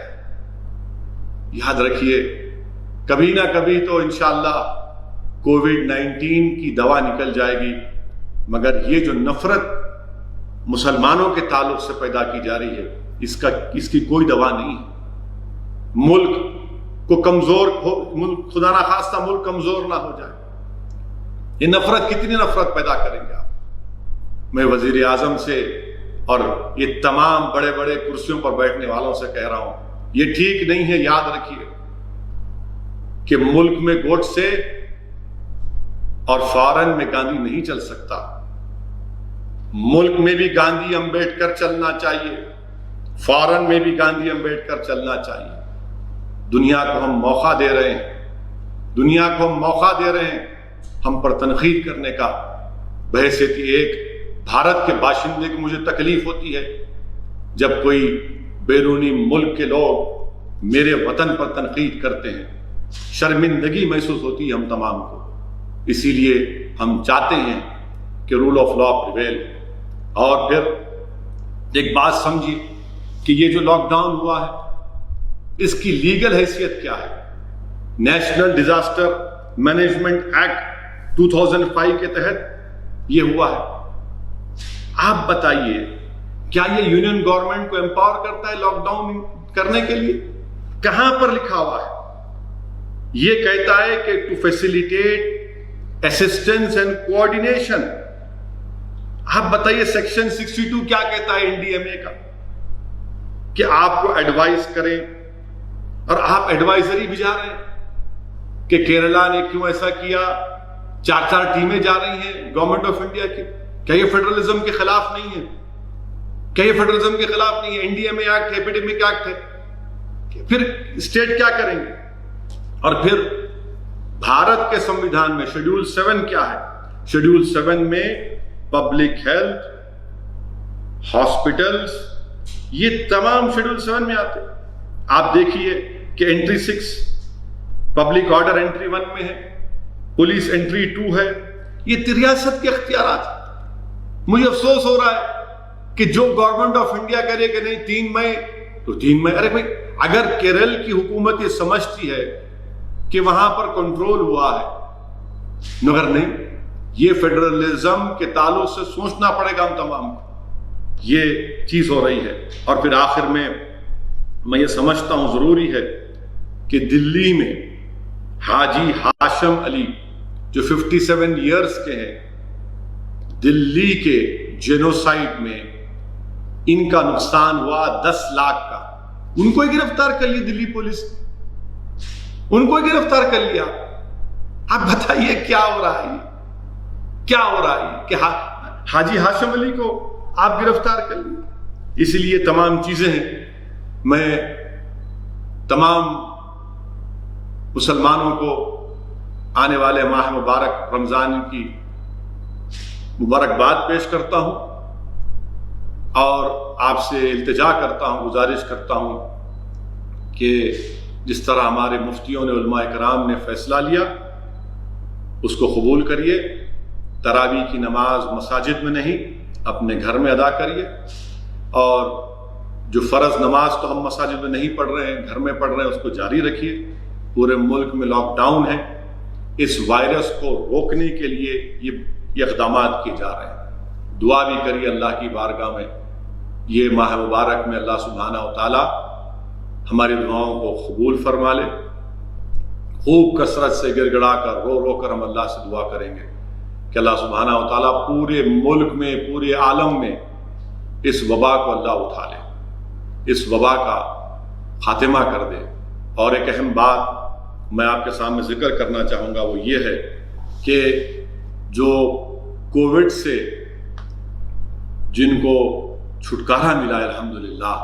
A: یاد رکھیے کبھی نہ کبھی تو انشاءاللہ کووڈ-19 کی دوا نکل جائے گی، مگر یہ جو نفرت مسلمانوں کے تعلق سے پیدا کی جا رہی ہے، اس کی کوئی دوا نہیں ہے۔ ملک کو کمزور، خدا نہ خواستہ ملک کمزور نہ ہو جائے، یہ نفرت کتنی نفرت پیدا کریں گے آپ؟ میں وزیر اعظم سے اور یہ تمام بڑے بڑے کرسیوں پر بیٹھنے والوں سے کہہ رہا ہوں، یہ ٹھیک نہیں ہے. یاد رکھیے کہ ملک میں گوڈ سے اور فارن میں گاندھی نہیں چل سکتا. ملک میں بھی گاندھی امبیڈکر چلنا چاہیے، فارن میں بھی گاندھی امبیڈکر چلنا چاہیے. دنیا کو ہم موقع دے رہے ہیں، دنیا کو ہم موقع دے رہے ہیں ہم پر تنقید کرنے کا. بحیثیت ایک بھارت کے باشندے کو مجھے تکلیف ہوتی ہے جب کوئی بیرونی ملک کے لوگ میرے وطن پر تنقید کرتے ہیں. شرمندگی محسوس ہوتی ہے ہم تمام کو. اسی لیے ہم چاہتے ہیں کہ رول آف لا پریویل. اور پھر ایک بات سمجھیے کہ یہ جو لاک ڈاؤن ہوا ہے اس کی لیگل حیثیت کیا ہے؟ نیشنل ڈیزاسٹر مینجمنٹ ایکٹ 2005 کے تحت یہ ہوا ہے. آپ بتائیے کیا یہ یونین گورنمنٹ کو امپاور کرتا ہے لاک ڈاؤن کرنے کے لیے؟ کہاں پر لکھا ہوا ہے؟ یہ کہتا ہے کہ to facilitate assistance and coordination. آپ بتائیے سیکشن 62 کیا کہتا ہے NDMA کا؟ کہ آپ کو ایڈوائز کریں، اور آپ ایڈوائزری بھی جا رہے ہیں کہ کیرلا نے کیوں ایسا کیا. 4 ٹیمیں جا رہی ہیں گورنمنٹ آف انڈیا کی. کیا یہ فیڈرلزم کے خلاف نہیں ہے؟ کیا یہ فیڈرلزم کے خلاف نہیں ہے؟ NDMA ایکٹ ہے، ایپیڈیمک ایکٹ ہے. پھر اسٹیٹ کیا کریں گے؟ اور پھر بھارت کے سمویدھان میں شیڈول 7 کیا ہے؟ شیڈول 7 میں پبلک ہیلتھ، ہاسپٹلز، یہ تمام شیڈول 7 میں آتے. آپ دیکھیے کہ انٹری 6 پبلک آرڈر انٹری 1 میں ہے، پولیس انٹری 2 ہے. یہ ریاست کے اختیارات. مجھے افسوس ہو رہا ہے کہ جو گورنمنٹ آف انڈیا کرے کہ نہیں 3 مئی تو 3 مئی. ارے بھائی اگر کیرل کی حکومت یہ سمجھتی ہے کہ وہاں پر کنٹرول ہوا ہے، مگر نہیں، یہ فیڈرلزم کے تعلق سے سوچنا پڑے گا ہم تمام کو. یہ چیز ہو رہی ہے. اور پھر آخر میں یہ سمجھتا ہوں ضروری ہے کہ دلی میں حاجی ہاشم علی جو 57 ایئرز کے ہیں، دلی کے جینوسائیڈ میں ان کا نقصان ہوا 10 لاکھ کا. ان کو ہی گرفتار کر لی دلی پولیس، ان کو ہی گرفتار کر لیا. آپ بتائیے کیا ہو رہا ہے؟ کیا ہو رہا ہے کہ حاجی ہاشم علی کو آپ گرفتار کر لیے؟ اسی لیے تمام چیزیں ہیں. میں تمام مسلمانوں کو آنے والے ماہ مبارک رمضان کی مبارکباد پیش کرتا ہوں اور آپ سے التجا کرتا ہوں، گزارش کرتا ہوں کہ جس طرح ہمارے مفتیوں نے، علماء کرام نے فیصلہ لیا اس کو قبول کریے. تراویح کی نماز مساجد میں نہیں، اپنے گھر میں ادا کریے. اور جو فرض نماز تو ہم مساجد میں نہیں پڑھ رہے ہیں، گھر میں پڑھ رہے ہیں، اس کو جاری رکھیے. پورے ملک میں لاک ڈاؤن ہے. اس وائرس کو روکنے کے لیے یہ اقدامات کیے جا رہے ہیں. دعا بھی کریے اللہ کی بارگاہ میں یہ ماہ مبارک میں اللہ سبحانہ و تعالی ہماری دعاؤں کو قبول فرما لے. خوب کثرت سے گڑ گڑا کر رو رو کر ہم اللہ سے دعا کریں گے کہ اللہ سبحانہ و تعالیٰ پورے ملک میں، پورے عالم میں اس وبا کو اللہ اٹھا لے، اس وبا کا خاتمہ کر دے. اور ایک اہم بات میں آپ کے سامنے ذکر کرنا چاہوں گا، وہ یہ ہے کہ جو کووڈ سے جن کو چھٹکارا ملا ہے الحمدللہ،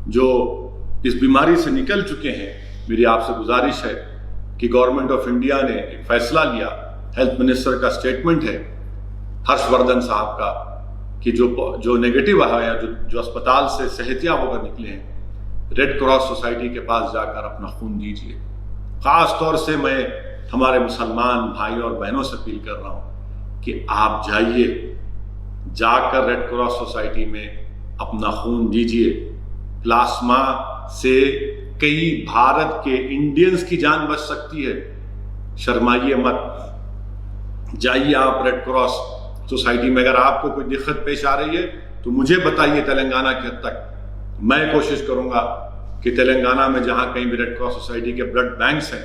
A: جو اس بیماری سے نکل چکے ہیں، میری آپ سے گزارش ہے کہ گورنمنٹ آف انڈیا نے ایک فیصلہ لیا، ہیلتھ منسٹر کا سٹیٹمنٹ ہے ہرش وردھن صاحب کا، کہ جو نیگیٹو ہے یا جو اسپتال سے صحت یاب ہو کر نکلے ہیں، ریڈ کراس سوسائٹی کے پاس جا کر اپنا خون دیجیے. خاص طور سے میں ہمارے مسلمان بھائیوں اور بہنوں سے اپیل کر رہا ہوں کہ آپ جائیے، جا کر ریڈ کراس سوسائٹی میں اپنا خون دیجیے. پلاسما سے کئی بھارت کے انڈینز کی جان بچ سکتی ہے. شرمائیے مت، جائیے آپ ریڈ کراس سوسائٹی میں. اگر آپ کو کوئی دقت پیش آ رہی ہے تو مجھے بتائیے تلنگانہ کے حد تک. میں کوشش کروں گا کہ تلنگانہ میں جہاں کہیں بھی ریڈ کراس سوسائٹی کے بلڈ بینکس ہیں،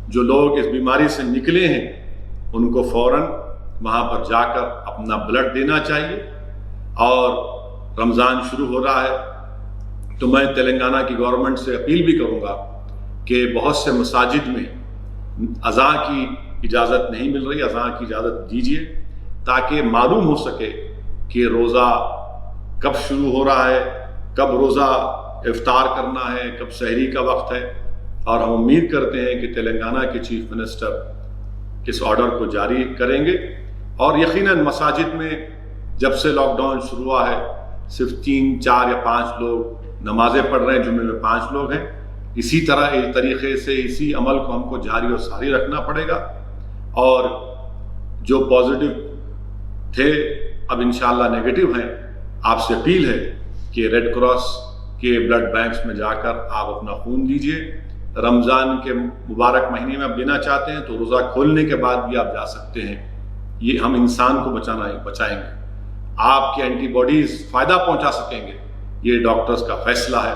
A: جو لوگ اس بیماری سے نکلے ہیں ان کو فوراً وہاں پر جا کر اپنا بلڈ دینا چاہیے۔ اور رمضان شروع ہو رہا ہے تو میں تلنگانہ کی گورنمنٹ سے اپیل بھی کروں گا کہ بہت سے مساجد میں اذان کی اجازت نہیں مل رہی، اذان کی اجازت دیجیے تاکہ معلوم ہو سکے کہ روزہ کب شروع ہو رہا ہے، کب روزہ افطار کرنا ہے، کب سحری کا وقت ہے۔ اور ہم امید کرتے ہیں کہ تلنگانہ کے چیف منسٹر اس آرڈر کو جاری کریں گے، اور یقیناً مساجد میں جب سے لاک ڈاؤن شروع ہوا ہے صرف 3، 4 یا 5 لوگ نمازیں پڑھ رہے ہیں، جمعے میں 5 لوگ ہیں۔ اسی طرح اس طریقے سے اسی عمل کو ہم کو جاری اور ساری رکھنا پڑے گا، اور جو پازیٹیو تھے اب انشاءاللہ نیگیٹو ہیں، آپ سے اپیل ہے کہ ریڈ کراس کے بلڈ بینکس میں جا کر آپ اپنا خون دیجیے۔ رمضان کے مبارک مہینے میں آپ دینا چاہتے ہیں تو روزہ کھولنے کے بعد بھی آپ جا سکتے ہیں، یہ ہم انسان کو بچائیں گے، آپ کے اینٹی باڈیز فائدہ پہنچا سکیں گے، یہ ڈاکٹرز کا فیصلہ ہے۔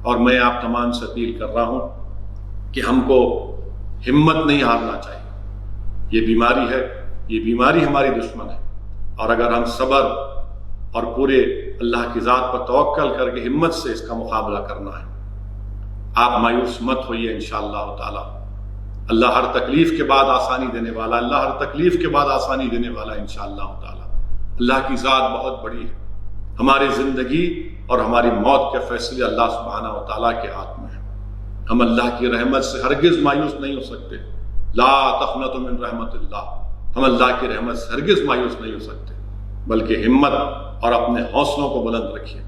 A: اور میں آپ تمام سے اپیل کر رہا ہوں کہ ہم کو ہمت نہیں ہارنا چاہیے، یہ بیماری ہے، یہ بیماری ہماری دشمن ہے، اور اگر ہم صبر اور پورے اللہ کی ذات پر توکل کر کے ہمت سے اس کا مقابلہ کرنا ہے، آپ مایوس مت ہوئیے انشاءاللہ تعالی۔ اللہ ہر تکلیف کے بعد آسانی دینے والا، اللہ ہر تکلیف کے بعد آسانی دینے والا انشاءاللہ تعالی۔ اللہ کی ذات بہت بڑی ہے، ہماری زندگی اور ہماری موت کے فیصلے اللہ سبحانہ و تعالیٰ کے ہاتھ میں ہیں۔ ہم اللہ کی رحمت سے ہرگز مایوس نہیں ہو سکتے، لا تقنطوا من رحمت اللہ، ہم اللہ کی رحمت سے ہرگز مایوس نہیں ہو سکتے، بلکہ ہمت اور اپنے حوصلوں کو بلند رکھیے۔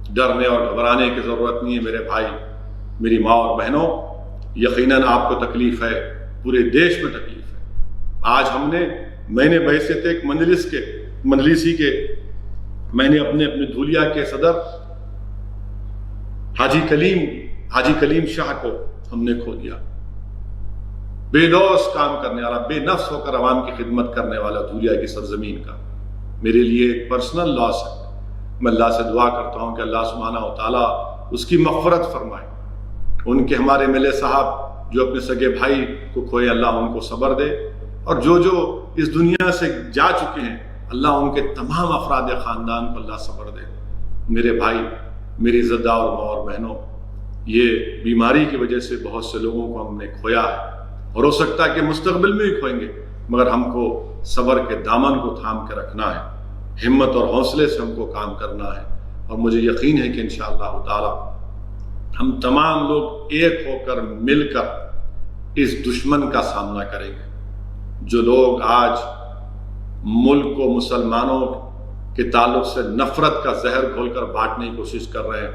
A: ڈرنے اور گھبرانے کی ضرورت نہیں ہے میرے بھائی، میری ماں اور بہنوں، یقیناً آپ کو تکلیف ہے، پورے دیش میں تکلیف ہے۔ آج میں نے بحیثیت ایک مجلسی کے میں نے اپنے دھولیا کے صدر حاجی کلیم شاہ کو ہم نے کھو دیا، بے لوث کام کرنے والا، بے نفس ہو کر عوام کی خدمت کرنے والا دھولیا کی سرزمین کا میرے لیے ایک پرسنل لاس ہے۔ میں اللہ سے دعا کرتا ہوں کہ اللہ سبحانہ و تعالیٰ اس کی مغفرت فرمائے، ان کے ہمارے ملے صاحب جو اپنے سگے بھائی کو کھوئے، اللہ ان کو صبر دے، اور جو اس دنیا سے جا چکے ہیں اللہ ان کے تمام افراد خاندان کو اللہ صبر دے۔ میرے بھائی، میری عزت دار ماں اور بہنوں، یہ بیماری کی وجہ سے بہت سے لوگوں کو ہم نے کھویا ہے، اور ہو سکتا ہے کہ مستقبل میں بھی کھوئیں گے، مگر ہم کو صبر کے دامن کو تھام کے رکھنا ہے، ہمت اور حوصلے سے ہم کو کام کرنا ہے، اور مجھے یقین ہے کہ انشاءاللہ تعالی ہم تمام لوگ ایک ہو کر مل کر اس دشمن کا سامنا کریں گے۔ جو لوگ آج ملک کو مسلمانوں کے تعلق سے نفرت کا زہر گھول کر بانٹنے کی کوشش کر رہے ہیں،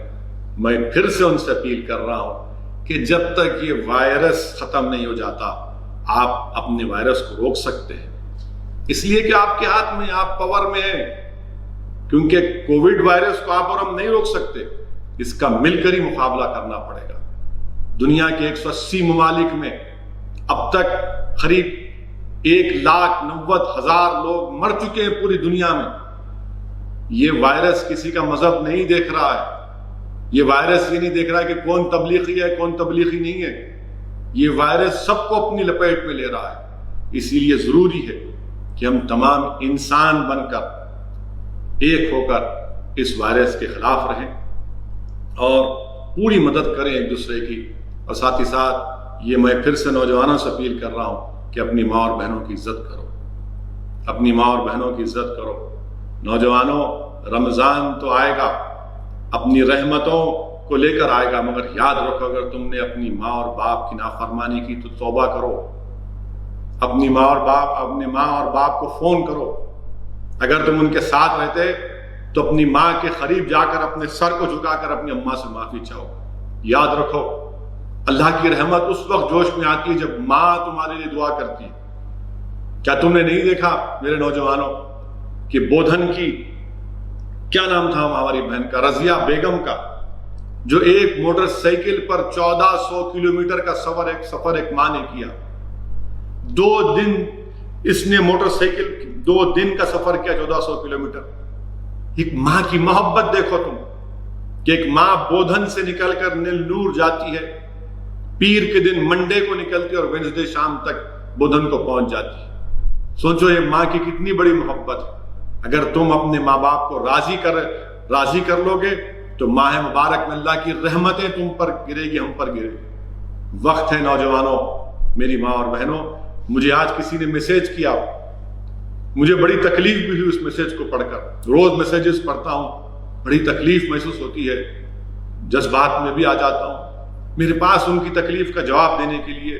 A: میں پھر سے ان سے اپیل کر رہا ہوں کہ جب تک یہ وائرس ختم نہیں ہو جاتا آپ اپنے وائرس کو روک سکتے ہیں، اس لیے کہ آپ کے ہاتھ میں، آپ پاور میں ہیں، کیونکہ کووڈ وائرس کو آپ اور ہم نہیں روک سکتے، اس کا مل کر ہی مقابلہ کرنا پڑے گا۔ دنیا کے 180 ممالک میں اب تک قریب 1,90,000 لوگ مر چکے ہیں پوری دنیا میں۔ یہ وائرس کسی کا مذہب نہیں دیکھ رہا ہے، یہ وائرس یہ نہیں دیکھ رہا ہے کہ کون تبلیغی ہے کون تبلیغی نہیں ہے، یہ وائرس سب کو اپنی لپیٹ میں لے رہا ہے۔ اسی لیے ضروری ہے کہ ہم تمام انسان بن کر ایک ہو کر اس وائرس کے خلاف رہیں اور پوری مدد کریں ایک دوسرے کی۔ اور ساتھ ہی ساتھ یہ میں پھر سے نوجوانوں سے اپیل کر رہا ہوں کہ اپنی ماں اور بہنوں کی عزت کرو، اپنی ماں اور بہنوں کی عزت کرو۔ نوجوانوں، رمضان تو آئے گا، اپنی رحمتوں کو لے کر آئے گا، مگر یاد رکھو اگر تم نے اپنی ماں اور باپ کی نافرمانی کی تو توبہ کرو، اپنی ماں اور باپ کو فون کرو۔ اگر تم ان کے ساتھ رہتے تو اپنی ماں کے قریب جا کر اپنے سر کو جھکا کر اپنی اماں سے معافی چاہو۔ یاد رکھو اللہ کی رحمت اس وقت جوش میں آتی ہے جب ماں تمہارے لیے دعا کرتی ہے۔ کیا تم نے نہیں دیکھا میرے نوجوانوں کہ بودھن کی کیا نام تھا ہماری بہن کا، رضیہ بیگم کا، جو ایک موٹر سائیکل پر 1400 کلومیٹر کا سفر ایک ماں نے کیا۔ 2 دن اس نے موٹر سائیکل 2 دن کا سفر کیا، 1400 کلومیٹر۔ ایک ماں کی محبت دیکھو تم، کہ ایک ماں بودھن سے نکل کر نیلور جاتی ہے، پیر کے دن منڈے کو نکلتی اور وینسڈے شام تک بودھن کو پہنچ جاتی ہے۔ سوچو یہ ماں کی کتنی بڑی محبت ہے۔ اگر تم اپنے ماں باپ کو راضی کر لو گے تو ماہ مبارک میں اللہ کی رحمتیں تم پر گرے گی، ہم پر گرے گی۔ وقت ہے نوجوانوں، میری ماں اور بہنوں، مجھے آج کسی نے میسیج کیا، مجھے بڑی تکلیف بھی ہوئی اس میسیج کو پڑھ کر۔ روز میسیجز پڑھتا ہوں، بڑی تکلیف محسوس ہوتی ہے، جذبات میں بھی آ جاتا ہوں۔ میرے پاس ان کی تکلیف کا جواب دینے کے لیے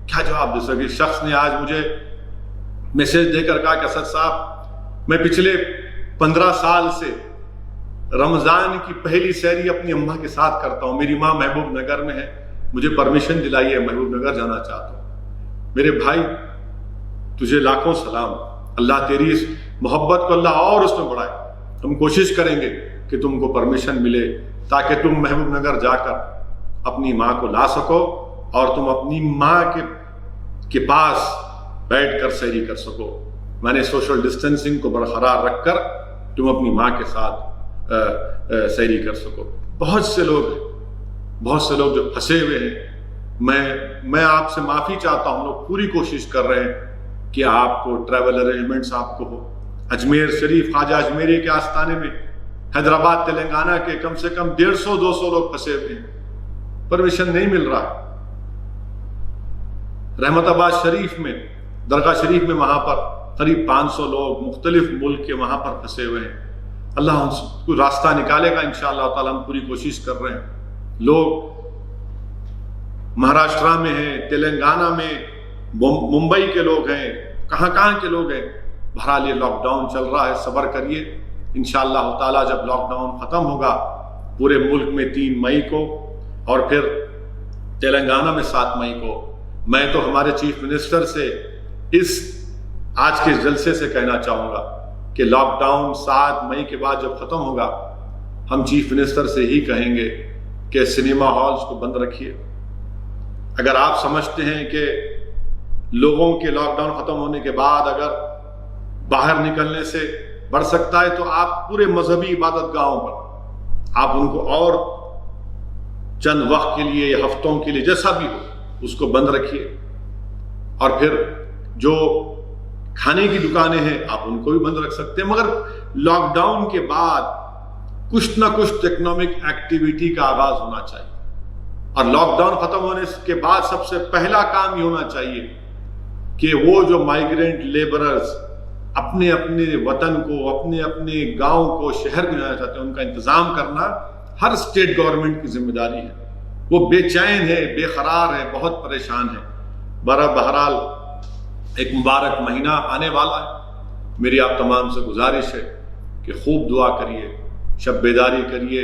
A: کیا جواب دے سکے؟ شخص نے آج مجھے میسیج دے کر کہا کہ اسد صاحب میں پچھلے 15 سال سے رمضان کی پہلی سحری اپنی اماں کے ساتھ کرتا ہوں، میری ماں محبوب نگر میں ہے، مجھے پرمیشن دلائیے، محبوب نگر جانا چاہتا ہوں۔ میرے بھائی تجھے لاکھوں سلام، اللہ تیری اس محبت کو اللہ اور اس میں بڑھائے۔ ہم کوشش کریں گے کہ تم کو پرمیشن ملے تاکہ تم محبوب نگر جا کر اپنی ماں کو لا سکو اور تم اپنی ماں کے پاس بیٹھ کر سحری کر سکو۔ میں نے سوشل ڈسٹینسنگ کو برقرار رکھ کر تم اپنی ماں کے ساتھ سحری کر سکو۔ بہت سے لوگ جو پھنسے ہوئے ہیں، میں آپ سے معافی چاہتا ہوں، لوگ پوری کوشش کر رہے ہیں کہ آپ کو ٹریول ارینجمنٹس آپ کو ہو۔ اجمیر شریف خواجہ اجمیری کے آستانے میں حیدرآباد تلنگانہ کے کم سے کم 150-200 لوگ پھنسے ہوئے ہیں، پرمیشن نہیں مل رہا۔ رحمت آباد شریف میں، درگاہ شریف میں، وہاں پر قریب 500 لوگ مختلف ملک کے وہاں پر پھنسے ہوئے ہیں۔ اللہ ان کو راستہ نکالے گا انشاءاللہ تعالی، ہم پوری کوشش کر رہے ہیں۔ لوگ مہاراشٹرا میں ہیں، تلنگانہ میں، ممبئی کے لوگ ہیں، کہاں کے لوگ ہیں۔ بہرحال یہ لاک ڈاؤن چل رہا ہے، صبر کریے، انشاءاللہ تعالی جب لاک ڈاؤن ختم ہوگا پورے ملک میں 3 مئی کو اور پھر تلنگانہ میں 7 مئی کو، میں تو ہمارے چیف منسٹر سے اس آج کے جلسے سے کہنا چاہوں گا کہ لاک ڈاؤن 7 مئی کے بعد جب ختم ہوگا ہم چیف منسٹر سے ہی کہیں گے کہ سنیما ہالز کو بند رکھیے۔ اگر آپ سمجھتے ہیں کہ لوگوں کے لاک ڈاؤن ختم ہونے کے بعد اگر باہر نکلنے سے بڑھ سکتا ہے تو آپ پورے مذہبی عبادت گاہوں پر آپ ان کو اور چند وقت کے لیے یا ہفتوں کے لیے جیسا بھی ہو اس کو بند رکھیے، اور پھر جو کھانے کی دکانیں ہیں آپ ان کو بھی بند رکھ سکتے ہیں۔ مگر لاک ڈاؤن کے بعد کچھ نہ کچھ اکنامک ایکٹیویٹی کا آغاز ہونا چاہیے، اور لاک ڈاؤن ختم ہونے کے بعد سب سے پہلا کام یہ ہونا چاہیے کہ وہ جو مائیگرینٹ لیبررز اپنے وطن کو، اپنے گاؤں کو، شہر کو جانا چاہتے ہیں، ان کا انتظام کرنا ہر اسٹیٹ گورنمنٹ کی ذمہ داری ہے۔ وہ بے چین ہے، بے قرار ہے، بہت پریشان ہے۔ بہرحال ایک مبارک مہینہ آنے والا ہے، میری آپ تمام سے گزارش ہے کہ خوب دعا کریے، شب بیداری کریے،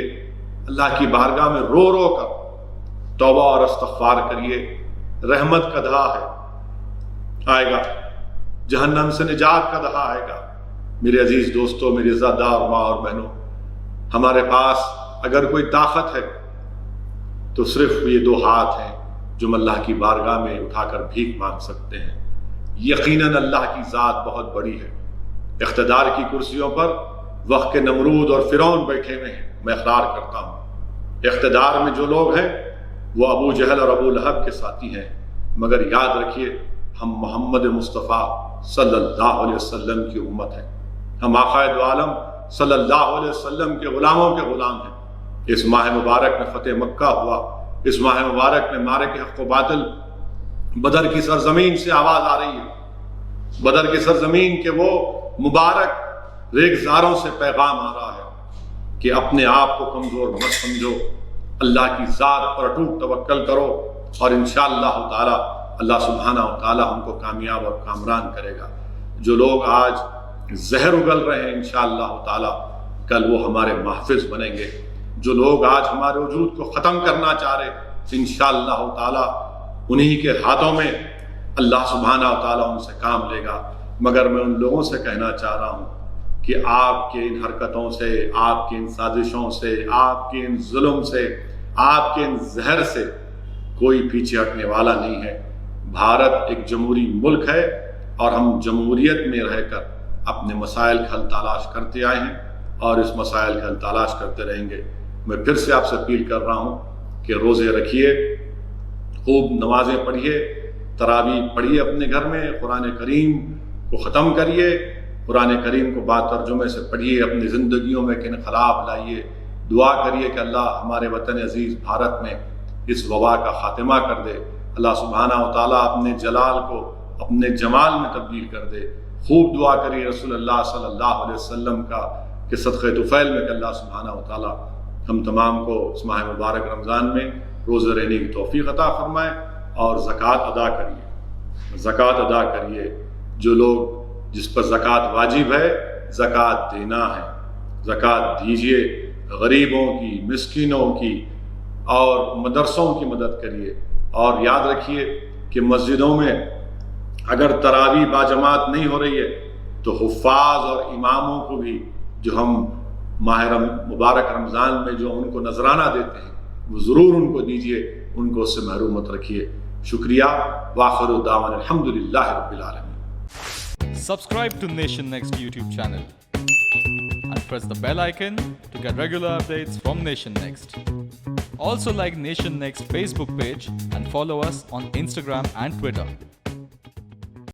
A: اللہ کی بارگاہ میں رو رو کر توبہ اور استغفار کریے۔ رحمت کا دہا ہے، آئے گا، جہنم سے نجات کا دہا آئے گا۔ میرے عزیز دوستوں، میری عزت دار ماں اور بہنوں، ہمارے پاس اگر کوئی طاقت ہے تو صرف یہ 2 ہاتھ ہیں جو ہم اللہ کی بارگاہ میں اٹھا کر بھیک مانگ سکتے ہیں۔ یقیناً اللہ کی ذات بہت بڑی ہے۔ اقتدار کی کرسیوں پر وقت کے نمرود اور فرعون بیٹھے ہوئے ہیں، میں اقرار کرتا ہوں۔ اقتدار میں جو لوگ ہیں وہ ابو جہل اور ابو لہب کے ساتھی ہیں، مگر یاد رکھیے ہم محمد مصطفیٰ صلی اللہ علیہ وسلم کی امت ہیں، ہم آقا دو عالم صلی اللہ علیہ وسلم کے غلاموں کے غلام ہیں۔ اس ماہ مبارک میں فتح مکہ ہوا، اس ماہ مبارک میں معرکہ حق و باطل، بدر کی سرزمین سے آواز آ رہی ہے، بدر کی سرزمین کے وہ مبارک ریگزاروں سے پیغام آ رہا ہے کہ اپنے آپ کو کمزور مت سمجھو، اللہ کی ذات پر اٹوٹ توکل کرو، اور انشاءاللہ تعالی اللہ سبحانہ و تعالی ہم کو کامیاب اور کامران کرے گا۔ جو لوگ آج زہر اگل رہے ہیں انشاءاللہ تعالی کل وہ ہمارے محافظ بنیں گے۔ جو لوگ آج ہمارے وجود کو ختم کرنا چاہ رہے انشاءاللہ تعالی انہی کے ہاتھوں میں اللہ سبحانہ و تعالی ان سے کام لے گا۔ مگر میں ان لوگوں سے کہنا چاہ رہا ہوں کہ آپ کے ان حرکتوں سے، آپ کے ان سازشوں سے، آپ کے ان ظلم سے، آپ کے ان زہر سے کوئی پیچھے ہٹنے والا نہیں ہے۔ بھارت ایک جمہوری ملک ہے اور ہم جمہوریت میں رہ کر اپنے مسائل کا حل تلاش کرتے آئے ہیں اور اس مسائل کا حل تلاش کرتے رہیں گے۔ میں پھر سے آپ سے اپیل کر رہا ہوں کہ روزے رکھیے، خوب نمازیں پڑھیے، تراویح پڑھیے اپنے گھر میں، قرآن کریم کو ختم کریے، قرآن کریم کو با ترجمے سے پڑھیے، اپنی زندگیوں میں انقلاب لائیے، دعا کریے کہ اللہ ہمارے وطن عزیز بھارت میں اس وبا کا خاتمہ کر دے، اللہ سبحانہ و تعالیٰ اپنے جلال کو اپنے جمال میں تبدیل کر دے۔ خوب دعا کریے رسول اللہ صلی اللہ علیہ وسلم کا کہ صدقہ طفیل میں کہ اللہ سبحانہ و تعالیٰ ہم تمام کو اس ماہ مبارک رمضان میں روزے رہنے کی توفیق عطا فرمائے، اور زکوٰۃ ادا کریے، زکوٰۃ ادا کریے۔ جو لوگ جس پر زکوٰۃ واجب ہے زکوٰۃ دینا ہے، زکوٰۃ دیجیے، غریبوں کی، مسکینوں کی اور مدرسوں کی مدد کریے۔ اور یاد رکھیے کہ مسجدوں میں اگر تراویح باجماعت نہیں ہو رہی ہے تو حفاظ اور اماموں کو بھی جو ہم ماہ مبارک رمضان میں جو ان کو نذرانہ دیتے ہیں وہ ضرور ان کو دیجیے، ان کو اس سے محروم مت رکھیے۔ شکریہ، وآخر دعوانا الحمدللہ رب العالمین۔
B: Subscribe to Nation Next YouTube channel and press the bell icon to get regular updates from Nation Next. Also like Nation Next Facebook page and follow us on Instagram and Twitter.